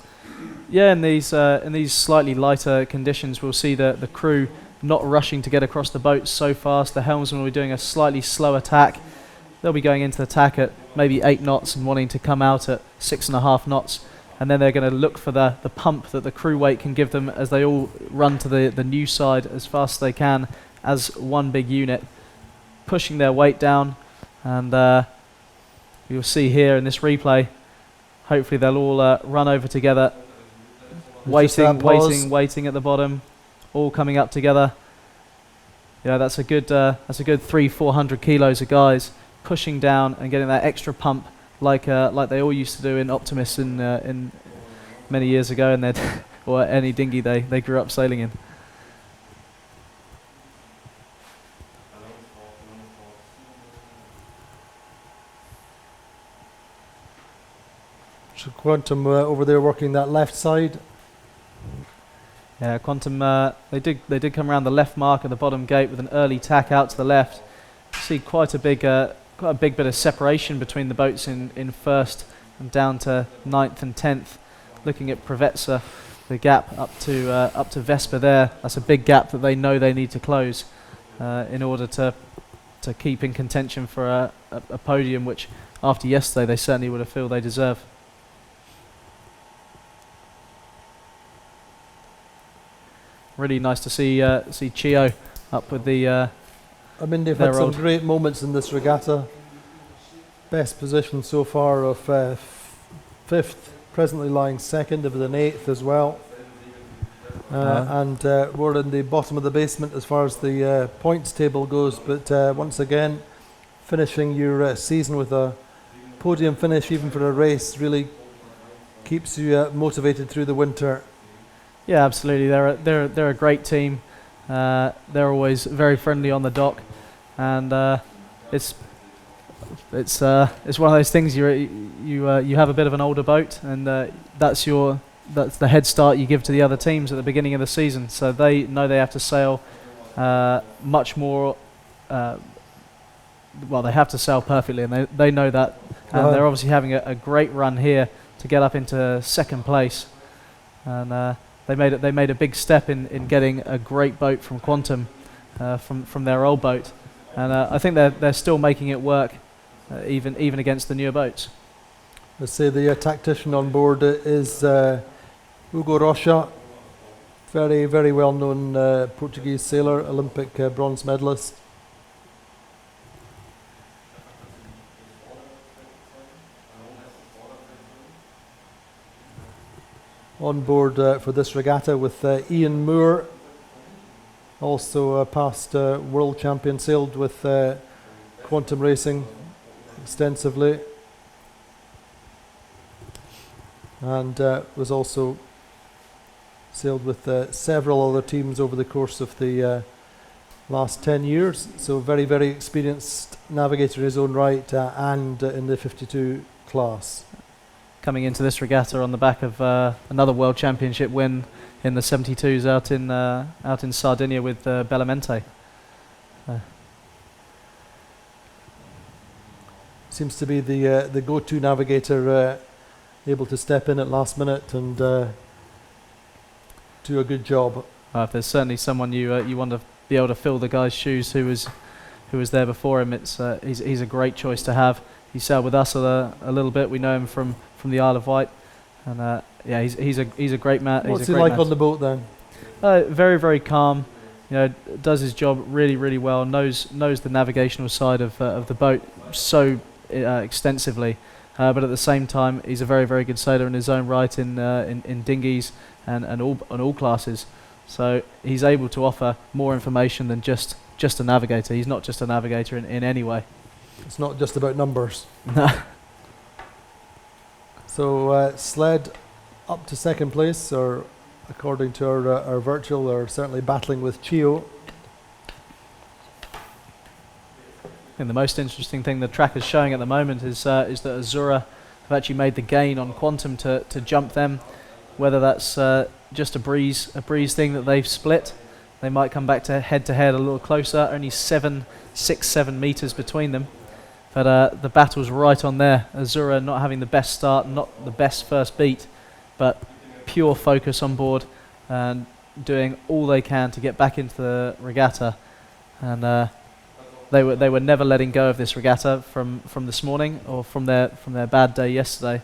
S2: Yeah, in these slightly lighter conditions, we'll see the crew not rushing to get across the boat so fast. The helmsman will be doing a slightly slower tack. They'll be going into the tack at maybe 8 knots and wanting to come out at 6.5 knots. And then they're going to look for the pump that the crew weight can give them as they all run to the new side as fast as they can as one big unit, pushing their weight down. And you'll see here in this replay, hopefully they'll all run over together, waiting at the bottom, all coming up together. Yeah, that's a good 300-400 kilos of guys pushing down and getting that extra pump like they all used to do in Optimus in many years ago, and or any dinghy they grew up sailing in.
S1: So Quantum over there working that left side.
S2: Yeah, Quantum, they did come around the left mark at the bottom gate with an early tack out to the left. See quite a big bit of separation between the boats in first and down to 9th and 10th. Looking at Provetsa, the gap up to Vespa there. That's a big gap that they know they need to close in order to keep in contention for a podium, which after yesterday they certainly would have felt they deserve. really nice to see Chio up with the.
S1: I mean, they've
S2: They're
S1: had some
S2: old.
S1: great moments in this regatta. Best position so far of fifth, presently lying second, with an eighth as well. And we're in the bottom of the basement as far as the points table goes. But once again, finishing your season with a podium finish, even for a race, really keeps you motivated through the winter.
S2: Yeah, absolutely. They're a great team. They're always very friendly on the dock, and it's one of those things. You have a bit of an older boat, and that's the head start you give to the other teams at the beginning of the season. So they know they have to sail much more. Well, they have to sail perfectly, and they know that. And they're obviously having a great run here to get up into second place, and they made a big step in getting a great boat from Quantum, from their old boat, and I think they're still making it work, even against the newer boats.
S1: Let's say the tactician on board is Hugo Rocha, very, very well-known Portuguese sailor, Olympic bronze medalist. On board for this regatta with Ian Moore, also a past world champion, sailed with Quantum Racing extensively, and was also sailed with several other teams over the course of the last 10 years. So very, very experienced navigator in his own right, and in the 52 class.
S2: Coming into this regatta on the back of another World Championship win in the 72s out in Sardinia with Bellamente.
S1: Seems to be the go-to navigator, able to step in at last minute and do a good job.
S2: If there's certainly someone you want to be able to fill the guy's shoes who was there before him, he's a great choice to have. He sailed with us a little bit. We know him from the Isle of Wight, and he's a great man.
S1: What's he like on the boat then?
S2: Very, very calm. Does his job really, really well. Knows the navigational side of the boat so extensively, but at the same time, he's a very, very good sailor in his own right in dinghies and all classes. So he's able to offer more information than just a navigator. He's not just a navigator in any way.
S1: It's not just about numbers.
S2: No.
S1: So Sled up to second place, or according to our virtual, are certainly battling with Chio.
S2: And the most interesting thing the track is showing at the moment is that Azura have actually made the gain on Quantum to jump them. Whether that's just a breeze thing that they've split, they might come back to head a little closer. Only 6-7 meters between them. But the battle's right on there. Azura not having the best start, not the best first beat, but pure focus on board and doing all they can to get back into the regatta. And they were never letting go of this regatta from this morning or from their bad day yesterday.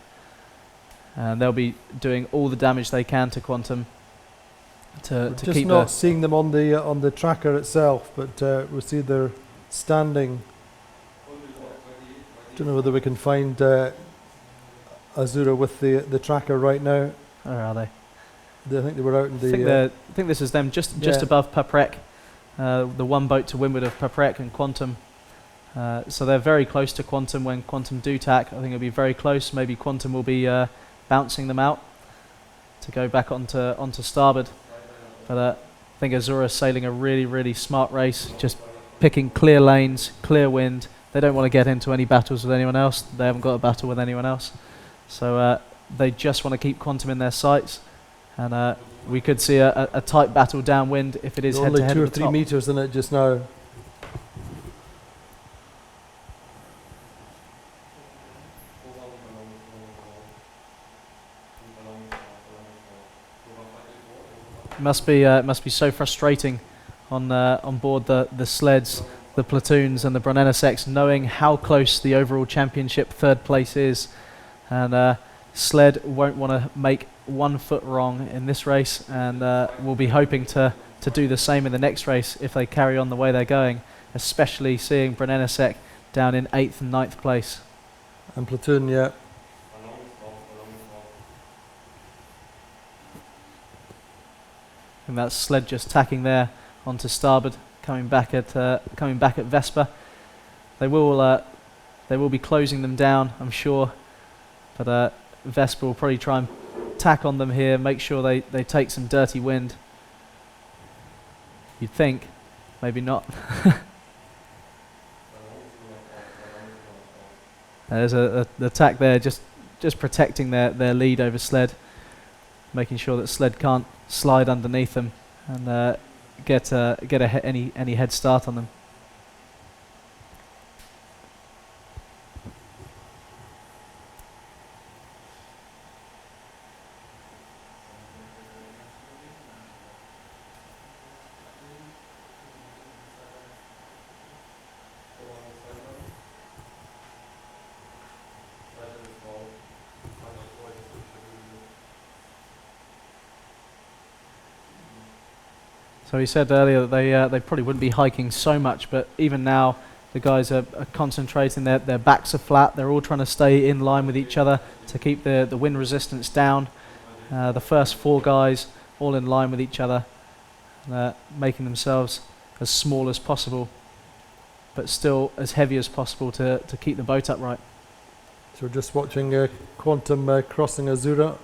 S2: And they'll be doing all the damage they can to Quantum to
S1: just
S2: keep
S1: not seeing them on the tracker itself, but we see they're standing. Don't know whether we can find Azura with the tracker right now.
S2: Where are they?
S1: I think they were out in the.
S2: I think this is them just
S1: yeah.
S2: above Paprec, the one boat to windward of Paprec and Quantum. So they're very close to Quantum. When Quantum do tack, I think it'll be very close. Maybe Quantum will be bouncing them out to go back onto starboard. But I think Azura's sailing a really, really smart race, just picking clear lanes, clear wind. They don't want to get into any battles with anyone else. They haven't got a battle with anyone else. So they just want to keep Quantum in their sights. And we could see a tight battle downwind if it is head to head.
S1: Only 2 or 3 meters in it just now.
S2: Must be so frustrating on board the sleds, the platoons and the Brunellisex, knowing how close the overall championship third place is, and sled won't want to make 1 foot wrong in this race, and we'll be hoping to do the same in the next race if they carry on the way they're going, especially seeing Brunelesek down in 8th and 9th place.
S1: And Platoon, yeah.
S2: And that sled just tacking there onto starboard, coming back at Vespa. They will be closing them down, I'm sure, but Vespa will probably try and tack on them here, make sure they take some dirty wind. You'd think, maybe not. There's the tack there, just protecting their lead over sled, making sure that sled can't slide underneath them and get any head start on them. So he said earlier that they probably wouldn't be hiking so much, but even now the guys are concentrating. Their backs are flat. They're all trying to stay in line with each other to keep the wind resistance down. The first 4 guys all in line with each other, making themselves as small as possible, but still as heavy as possible to keep the boat upright.
S1: So we're just watching Quantum crossing Azura,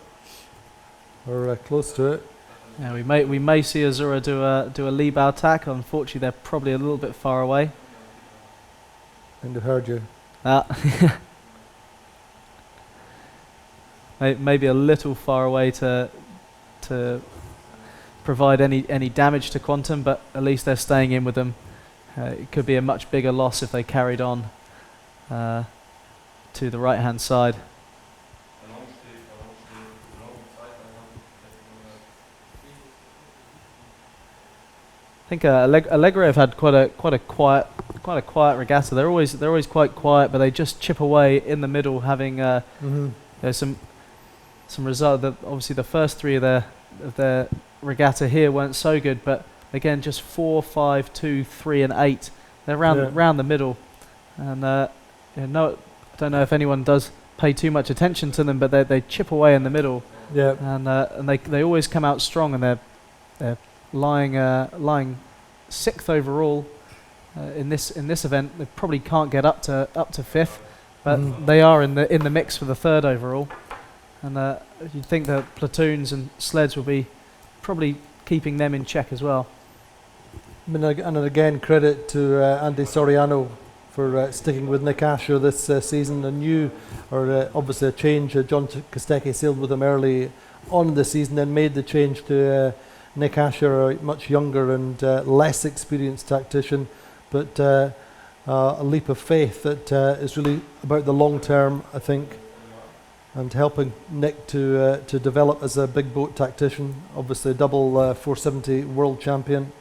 S1: or close to it.
S2: Yeah, we may see Azura do a lee bow tack. Unfortunately, they're probably a little bit far away.
S1: And I heard you.
S2: Maybe a little far away to provide any damage to Quantum, but at least they're staying in with them. It could be a much bigger loss if they carried on to the right-hand side. I think Allegro have had quite a quiet regatta. They're always quite quiet, but they just chip away in the middle, having there's some result. That obviously the first 3 of their regatta here weren't so good, but again just 4, 5, 2, 3, and 8. They're round the middle, and I don't know if anyone does pay too much attention to them, but they chip away in the middle.
S1: Yeah.
S2: And they always come out strong, and they're lying 6th overall in this event. They probably can't get up to 5th, but they are in the mix for the 3rd overall. And you'd think that platoons and sleds will be probably keeping them in check as well.
S1: And again, credit to Andy Soriano for sticking with Nick Asher this season. Obviously a change. John Cascais sailed with him early on the season, then made the change to Nick Asher, a much younger and less experienced tactician, but a leap of faith that is really about the long term, I think, and helping Nick to develop as a big boat tactician. Obviously, a double 470 world champion.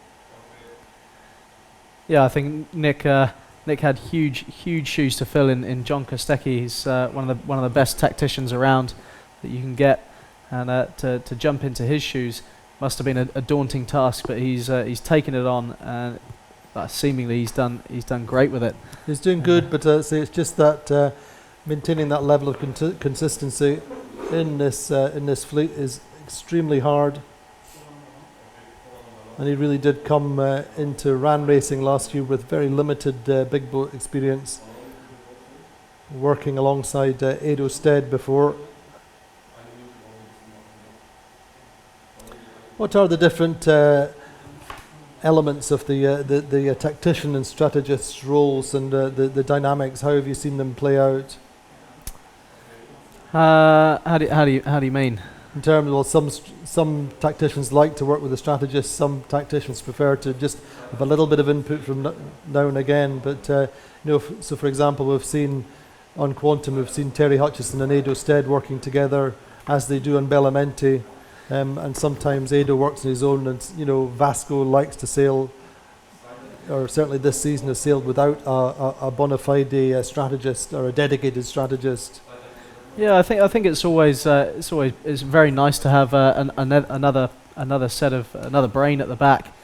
S1: Yeah,
S2: I think Nick had huge shoes to fill in John Cascais. He's one of the best tacticians around that you can get, and to jump into his shoes must have been a daunting task, but he's taken it on, and seemingly he's done great with it.
S1: He's doing good, but it's just that maintaining that level of consistency in this fleet is extremely hard. And he really did come into RAN racing last year with very limited big boat experience, working alongside Edo Stead before. What are the different elements of the tactician and strategist's roles, and the dynamics? How have you seen them play out?
S2: How do you mean?
S1: In terms of, some tacticians like to work with a strategist. Some tacticians prefer to just have a little bit of input from now and again. But so for example, we've seen on Quantum, we've seen Terry Hutchison and Edo Stead working together as they do on Bellamente. And sometimes Edo works on his own, and Vasco likes to sail, or certainly this season has sailed without a bona fide strategist or a dedicated strategist.
S2: Yeah, I think it's always it's very nice to have another brain at the back,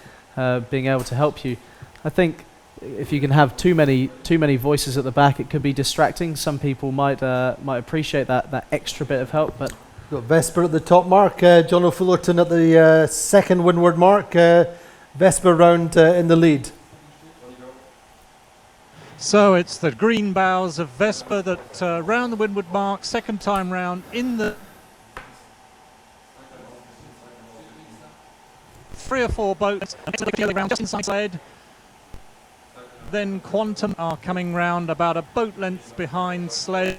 S2: being able to help you. I think if you can have too many voices at the back, it could be distracting. Some people might appreciate that extra bit of help, but
S1: Got Vesper at the top mark, John O'Fullerton at the second windward mark, Vesper round in the lead.
S6: So it's the green bows of Vesper that round the windward mark, second time round in the 3 or 4 boats round just inside sled. Then Quantum are coming round about a boat length behind sled.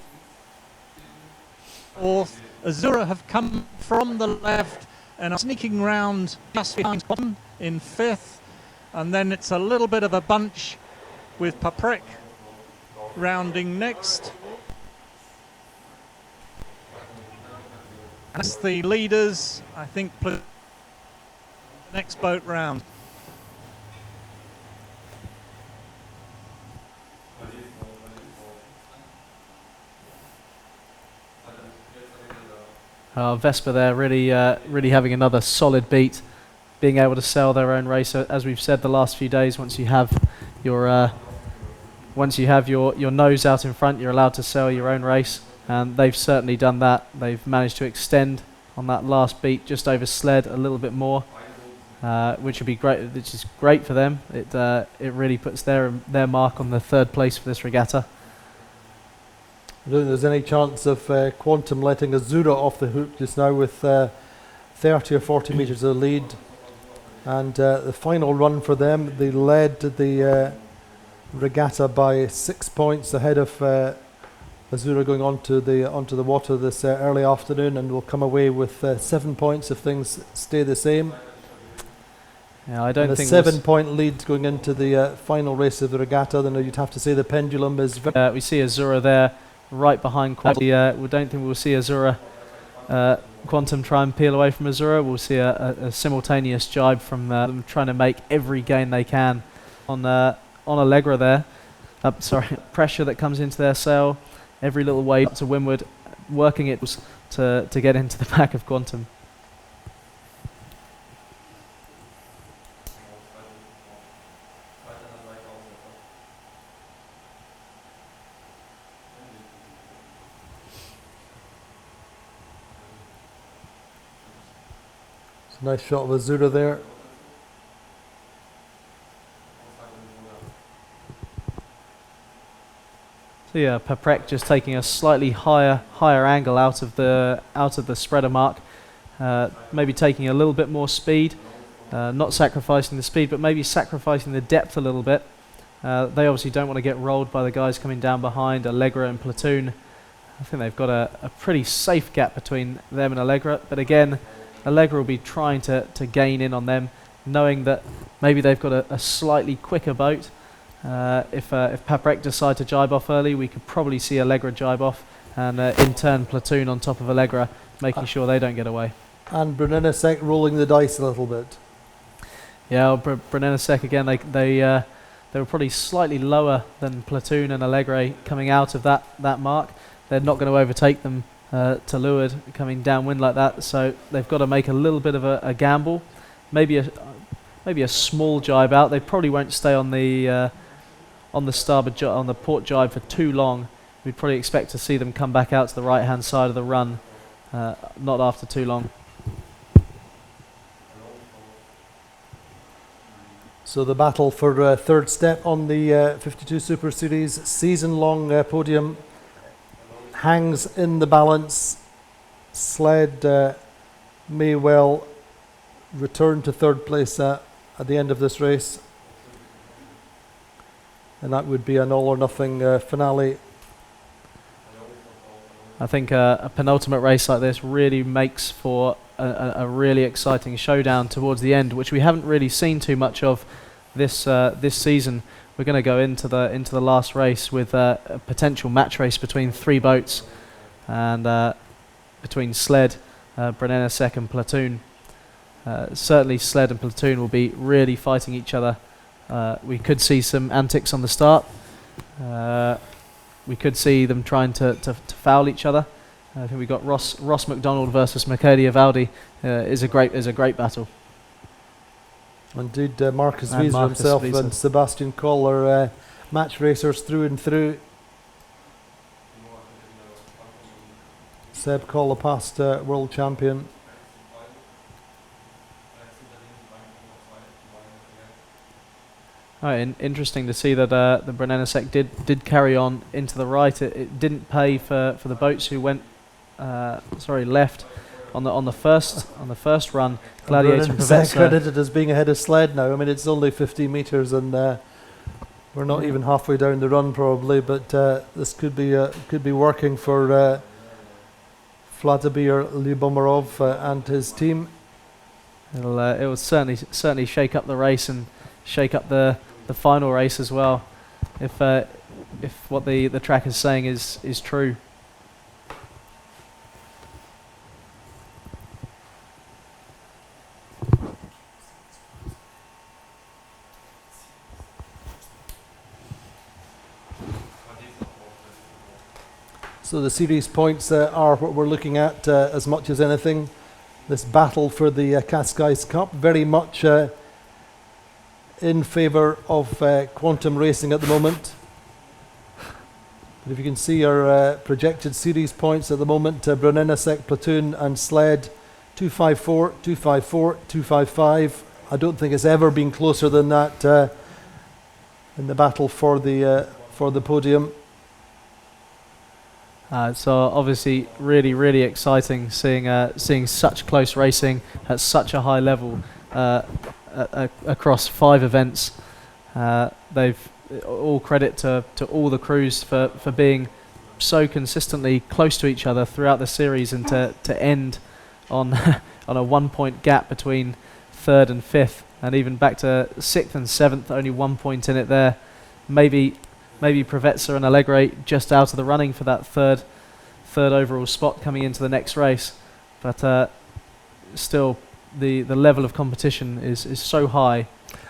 S6: Fourth, Azura have come from the left and are sneaking round just behind Quantum in fifth. And then it's a little bit of a bunch with Paprec rounding next. That's the leaders, I think, next boat round.
S2: Vesper there really having another solid beat, being able to sell their own race. As we've said the last few days, once you have your nose out in front, you're allowed to sell your own race, and they've certainly done that. They've managed to extend on that last beat just over sled a little bit more, which would be great. Which is great for them. It really puts their mark on the third place for this regatta.
S1: I don't think there's any chance of Quantum letting Azura off the hook just now with 30 or 40 metres of lead. And the final run for them, they led the regatta by 6 points ahead of Azura going onto the water this early afternoon, and will come away with 7 points if things stay the same.
S2: Yeah, I don't
S1: and
S2: think
S1: a 7-point lead going into the final race of the regatta. Then you'd have to say the pendulum is.
S2: We see Azura there, right behind Quantum. We don't think we'll see Azura. Quantum try and peel away from Azura. We'll see a simultaneous jibe from them trying to make every gain they can on Allegra there. Pressure that comes into their sail, every little wave to windward, working it to get into the back of Quantum.
S1: It's a nice shot of Azura there.
S2: So yeah, Paprec just taking a slightly higher angle out of the spreader mark, maybe taking a little bit more speed, not sacrificing the speed, but maybe sacrificing the depth a little bit. They obviously don't want to get rolled by the guys coming down behind, Allegra and Platoon. I think they've got a pretty safe gap between them and Allegra, but again, Allegra will be trying to gain in on them, knowing that maybe they've got a slightly quicker boat. If Paprec decide to jibe off early, we could probably see Allegra jibe off, and in turn Platoon on top of Allegra, making sure they don't get away.
S1: And Brunenasek rolling the dice a little bit.
S2: Yeah, Brunenasek again, they were probably slightly lower than Platoon and Allegra coming out of that mark. They're not going to overtake them to leeward coming downwind like that, so they've got to make a little bit of a gamble, maybe a small jibe out. They probably won't stay on the starboard on the port jibe for too long. We'd probably expect to see them come back out to the right hand side of the run, not after too long.
S1: So the battle for third step on the 52 Super Series season-long podium hangs in the balance. Sled may well return to third place at the end of this race, and that would be an all or nothing finale.
S2: I think a penultimate race like this really makes for a really exciting showdown towards the end, which we haven't really seen too much of this season. We're going to go into the last race with a potential match race between 3 boats, and between Sled, Brunenasek and Platoon. Certainly Sled and Platoon will be really fighting each other. We could see some antics on the start. We could see them trying to foul each other. I think we got Ross McDonald versus Michele Avaldi is a great battle.
S1: Indeed, Marcus
S2: And
S1: Wieser
S2: Marcus
S1: himself
S2: Wieser.
S1: and Sebastian Koll are match racers through and through. Seb Koll, a past world champion.
S2: Interesting to see that the Brunello did carry on into the right. It didn't pay for the boats who went left on the first run. Gladiator and
S1: Brunello
S2: Provezza.
S1: credited as being ahead of Sled now. I mean, it's only 50 metres and we're not even halfway down the run probably, but this could be working for Vladimir Lyubomirov and his team.
S2: It will certainly shake up the race and shake up the final race as well, if what the track is saying is true.
S1: So the series points are what we're looking at as much as anything. This battle for the Cascais Cup, very much in favour of Quantum Racing at the moment. But if you can see our projected series points at the moment, Brunello Platoon and Sled 254, 254, 255. I don't think it's ever been closer than that in the battle for the podium.
S2: So obviously really exciting seeing such close racing at such a high level across 5 events. They've all credit to all the crews for being so consistently close to each other throughout the series, and to end on on a 1 point gap between 3rd and 5th, and even back to 6th and 7th, only 1 point in it there. Maybe Provezza and Allegre just out of the running for that third overall spot coming into the next race, but still the level of competition is so high.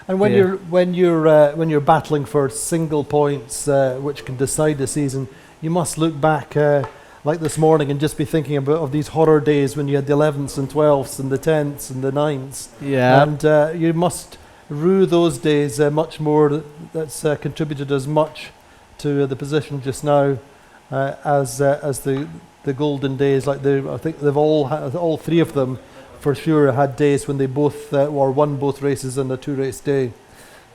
S1: And when you're battling for single points, which can decide the season, you must look back like this morning and just be thinking of these horror days when you had the 11ths and 12ths and the 10ths and the 9ths.
S2: Yeah.
S1: And you must rue those days much more. That's contributed as much to the position just now as the golden days. Like I think they've all 3 of them for sure had days when they both won both races on the 2-race day.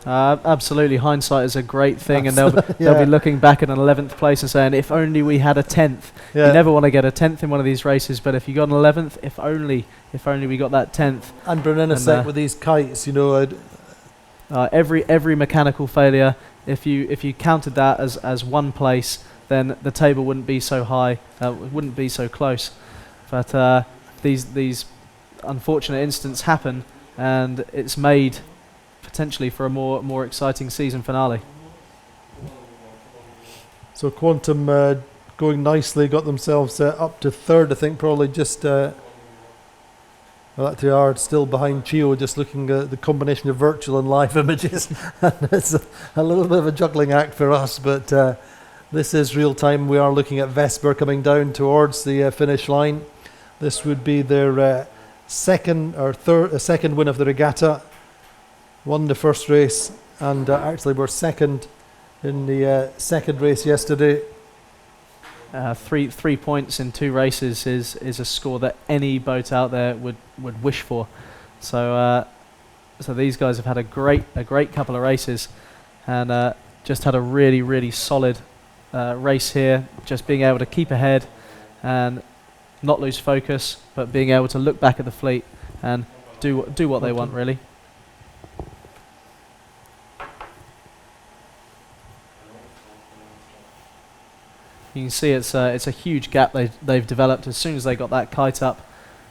S2: Absolutely, hindsight is a great thing, and
S1: Yeah.
S2: they'll be looking back at an 11th place and saying, if only we had a 10th.
S1: Yeah.
S2: You never want to get a 10th in one of these races, but if you got an 11th, if only we got that 10th.
S1: And Brunello with these kites, you know.
S2: Every mechanical failure, if you counted that as 1 place, then the table wouldn't be so high, wouldn't be so close. But these unfortunate incidents happen, and it's made potentially for a more exciting season finale.
S1: So Quantum going nicely, got themselves up to 3rd, I think, probably just well, they are still behind Chio, just looking at the combination of virtual and live images. And it's a little bit of a juggling act for us, but this is real time. We are looking at Vesper coming down towards the finish line. This would be their second win of the regatta. Won the first race, and actually were second in the second race yesterday.
S2: 3 points in 2 races is a score that any boat out there would wish for. So these guys have had a great couple of races, and just had a really solid race here. Just being able to keep ahead and not lose focus, but being able to look back at the fleet and do what they want, really. You can see it's a huge gap they've developed. As soon as they got that kite up,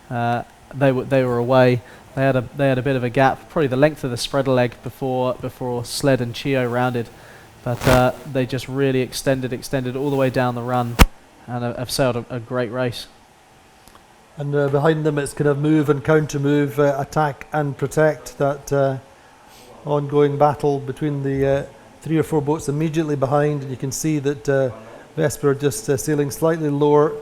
S2: they were away. They had a bit of a gap, probably the length of the spreader leg before Sled and Chio rounded, but they just really extended all the way down the run, and have sailed a great race.
S1: And behind them, it's kind of move and counter move, attack and protect. That ongoing battle between the 3 or 4 boats immediately behind, and you can see that Vesper just sailing slightly lower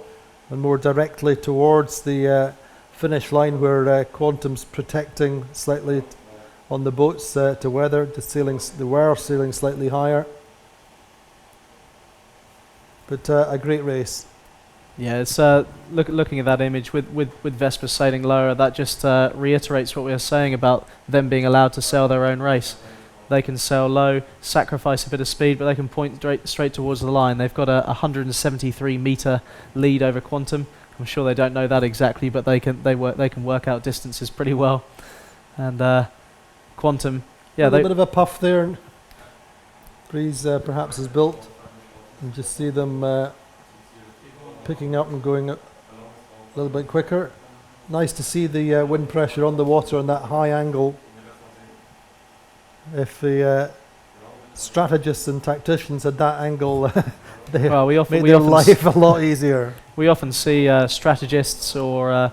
S1: and more directly towards the finish line where Quantum's protecting slightly on the boats to weather. They were sailing slightly higher. But a great race.
S2: Yeah, it's looking at that image with Vespa sailing lower, that just reiterates what we were saying about them being allowed to sail their own race. They can sail low, sacrifice a bit of speed, but they can point straight towards the line. They've got a 173 meter lead over Quantum. I'm sure they don't know that exactly, but they can work out distances pretty well. And Quantum, yeah,
S1: a little bit of a puff there. And breeze perhaps is built. And just see them picking up and going a little bit quicker. Nice to see the wind pressure on the water on that high angle. If the strategists and tacticians had that angle, they made their life a lot easier.
S2: We often see strategists or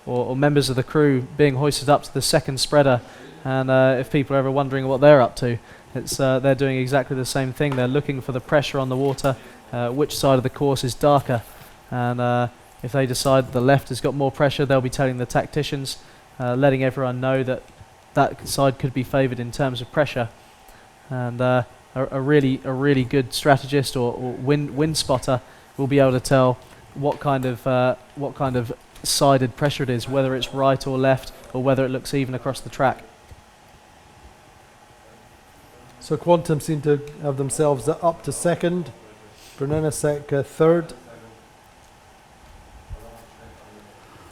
S2: members of the crew being hoisted up to the second spreader, and if people are ever wondering what they're up to, it's they're doing exactly the same thing. They're looking for the pressure on the water, which side of the course is darker, and if they decide the left has got more pressure, they'll be telling the tacticians, letting everyone know that that side could be favoured in terms of pressure. And a really good strategist or wind spotter will be able to tell what kind of sided pressure it is, whether it's right or left, or whether it looks even across the track.
S1: So Quantum seem to have themselves up to second, Brunelesek third.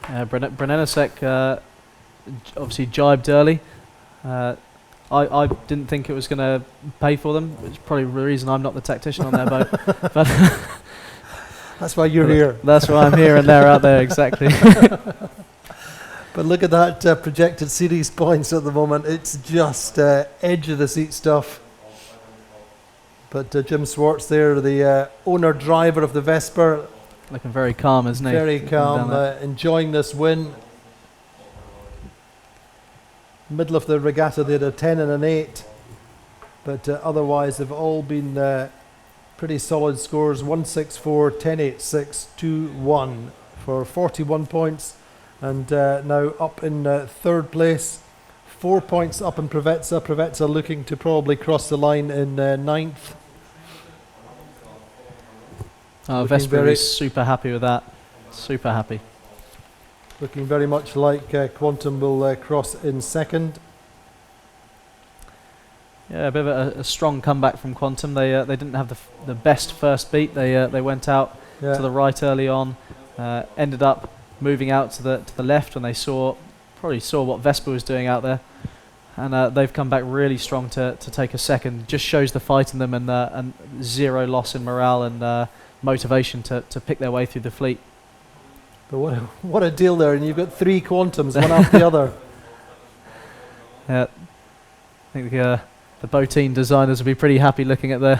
S2: Brunelesek obviously jibed early. I didn't think it was going to pay for them, which is probably the reason I'm not the tactician on their boat. But
S1: that's why you're here.
S2: That's why I'm here and they're out there, exactly.
S1: But look at that projected series points at the moment. It's just edge of the seat stuff. But Jim Swartz there, the owner-driver of the Vesper.
S2: Looking very calm, isn't he?
S1: Very calm, enjoying this win. Middle of the regatta they had a 10 and an 8, but otherwise they've all been pretty solid scores. 164, 10, 8, 6, 2, 1 for 41 points, and now up in third place. 4 points up in Provezza looking to probably cross the line in ninth.
S2: Vesper is super happy with that, super happy.
S1: Looking very much like Quantum will cross in second.
S2: Yeah, a bit of a strong comeback from Quantum. They didn't have the best first beat. They went out to the right early on, ended up moving out to the left when they probably saw what Vespa was doing out there, and they've come back really strong to take a second. Just shows the fight in them and zero loss in morale and motivation to pick their way through the fleet.
S1: But what a deal there, and you've got 3 Quantums, one after the other.
S2: Yeah, I think the boating designers will be pretty happy looking at that.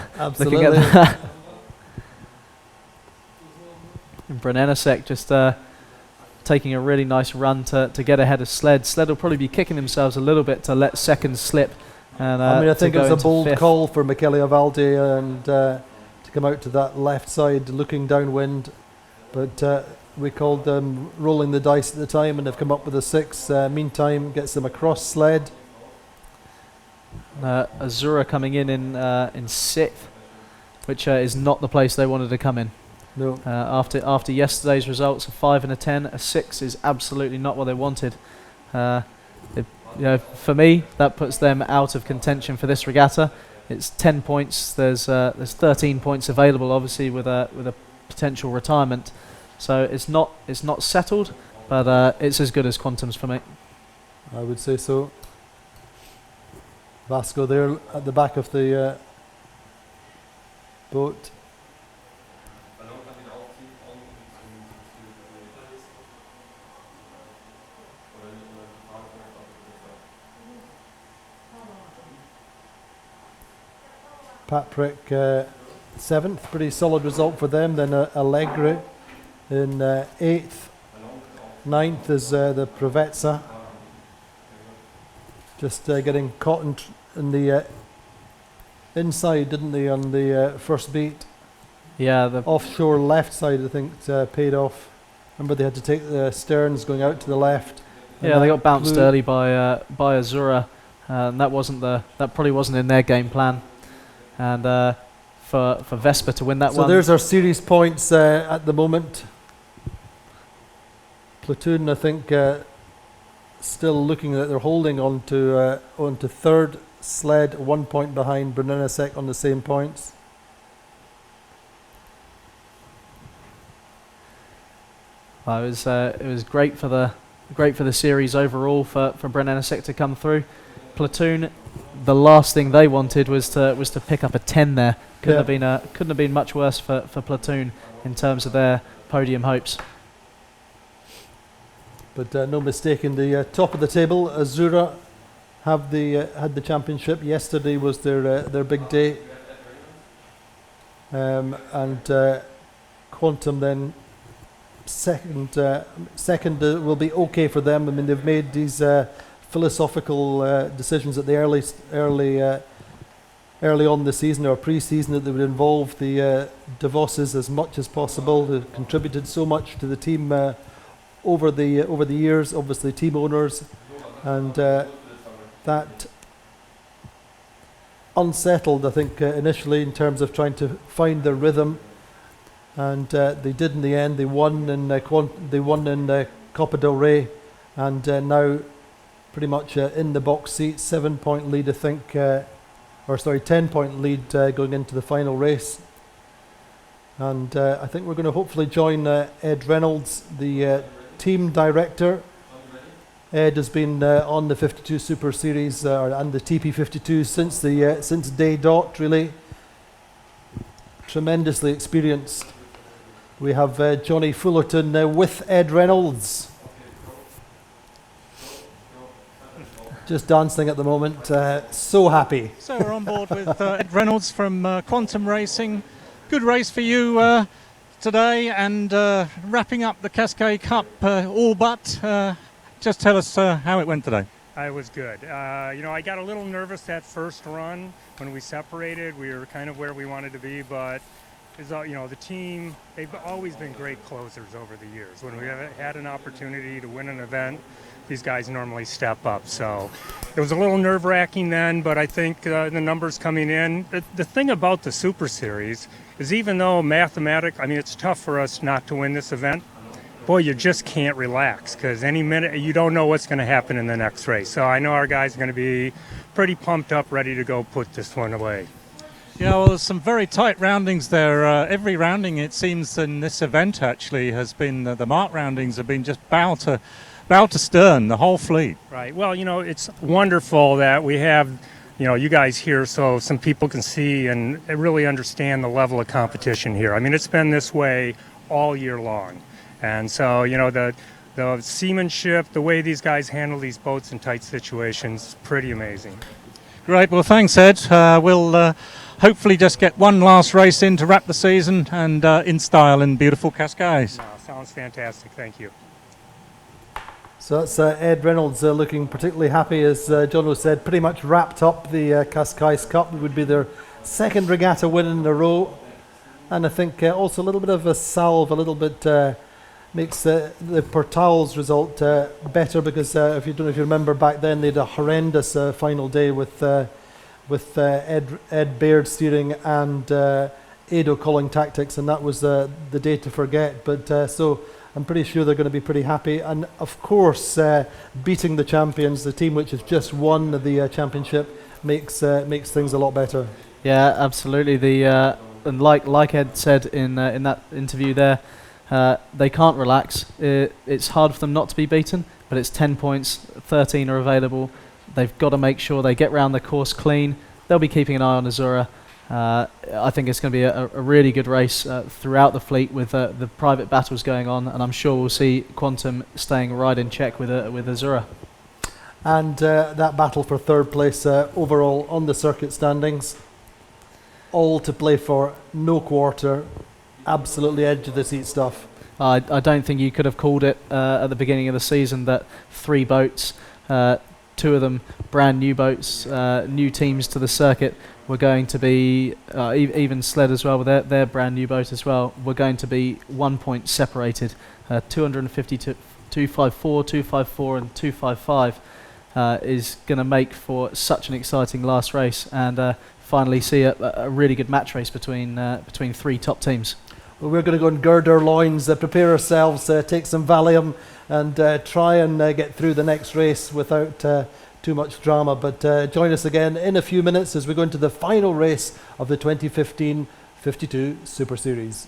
S2: And Brunelesek just taking a really nice run to get ahead of Sled. Sled will probably be kicking themselves a little bit to let seconds slip. And
S1: I think it was a bold
S2: fifth.
S1: call for Michele Avaldi and to come out to that left side looking downwind, but we called them rolling the dice at the time, and they've come up with a 6. Meantime, gets them across Sled.
S2: Azura coming in 6th, which is not the place they wanted to come in.
S1: No.
S2: After yesterday's results, a 5 and a 10, a 6 is absolutely not what they wanted. For me, that puts them out of contention for this regatta. It's 10 points. There's 13 points available, obviously, with a potential retirement. So it's not settled, but it's as good as Quantum's for me.
S1: I would say so. Vasco there at the back of the boat. Patrick 7th, pretty solid result for them. Then Allegri in 8th. 9th is the Provezza. Just getting caught in the inside, didn't they, on the first beat?
S2: Yeah, the
S1: offshore left side, I think, paid off. Remember they had to take the Stearns going out to the left.
S2: Yeah, they got bounced
S1: blew-
S2: early by Azura, and that probably wasn't in their game plan. And for Vespa to win that
S1: So
S2: one.
S1: there's our series points at the moment. Platoon, I think, still looking that they're holding on to third. Sled 1 point behind Brunelesek on the same points.
S2: It was great for the series overall for Brunelesek to come through. Platoon, the last thing they wanted was to pick up a 10 there. Couldn't have been much worse for Platoon in terms of their podium hopes.
S1: But no mistake in the top of the table. Azura had the championship. Yesterday was their big day, and Quantum then second will be okay for them. I mean, they've made these philosophical decisions at the early on the season or pre-season that they would involve the DeVosses as much as possible. They've contributed so much to the team over the years. Obviously, team owners, and that unsettled, I think, initially in terms of trying to find their rhythm, and they did in the end. They won in Copa del Rey, and now pretty much in the box seat. 7-point lead, I think, 10-point lead going into the final race. And I think we're going to hopefully join Ed Reynolds, the team director. Ed has been on the 52 Super Series and the TP52 since day dot, really. Tremendously experienced. We have Johnny Fullerton with Ed Reynolds. Just dancing at the moment, so happy.
S6: So we're on board with Ed Reynolds from Quantum Racing. Good race for you today, and wrapping up the Cascais Cup all but. Just tell us how it went today.
S7: It was good. I got a little nervous that first run when we separated. We were kind of where we wanted to be, but the team, they've always been great closers over the years. When we have had an opportunity to win an event, these guys normally step up. So it was a little nerve-wracking then, but I think the numbers coming in. The thing about the Super Series is even though it's tough for us not to win this event, boy, you just can't relax because any minute you don't know what's going to happen in the next race. So I know our guys are going to be pretty pumped up, ready to go put this one away.
S6: Yeah, well, there's some very tight roundings there. Every rounding, it seems, in this event actually has been, the mark roundings have been just bow to stern, the whole fleet.
S7: Right. Well, it's wonderful that we have, you guys here so some people can see and really understand the level of competition here. I mean, it's been this way all year long. And so, the seamanship, the way these guys handle these boats in tight situations, pretty amazing.
S6: Great. Well, thanks, Ed. We'll hopefully just get one last race in to wrap the season and in style in beautiful Cascais.
S7: Sounds fantastic. Thank you.
S1: So that's Ed Reynolds looking particularly happy, as Jono said, pretty much wrapped up the Cascais Cup. It would be their second regatta win in a row. And I think also a little bit of a salve, a little bit makes the Portals result better because if you remember back then, they had a horrendous final day with Ed Baird steering and Ado calling tactics, and that was the day to forget. But so I'm pretty sure they're going to be pretty happy. And of course, beating the champions, the team which has just won the championship, makes things a lot better.
S2: Yeah, absolutely. And like Ed said in that interview there, they can't relax. It's hard for them not to be beaten, but it's 10 points, 13 are available. They've got to make sure they get round the course clean. They'll be keeping an eye on Azura. I think it's going to be a really good race throughout the fleet with the private battles going on, and I'm sure we'll see Quantum staying right in check with Azura.
S1: And that battle for third place overall on the circuit standings, all to play for, no quarter, absolutely edge of the seat stuff. I
S2: don't think you could have called it at the beginning of the season that 3 boats, 2 two of them brand new boats, new teams to the circuit. We're going to be, even Sled as well, with their brand new boat as well, we're going to be 1 point separated. 250 to 254, 254 and 255 is going to make for such an exciting last race, and finally see a really good match race between three top teams.
S1: Well, we're going to go and gird our loins, prepare ourselves, take some Valium, and try and get through the next race without too much drama. But join us again in a few minutes as we go into the final race of the 2015 52 Super Series.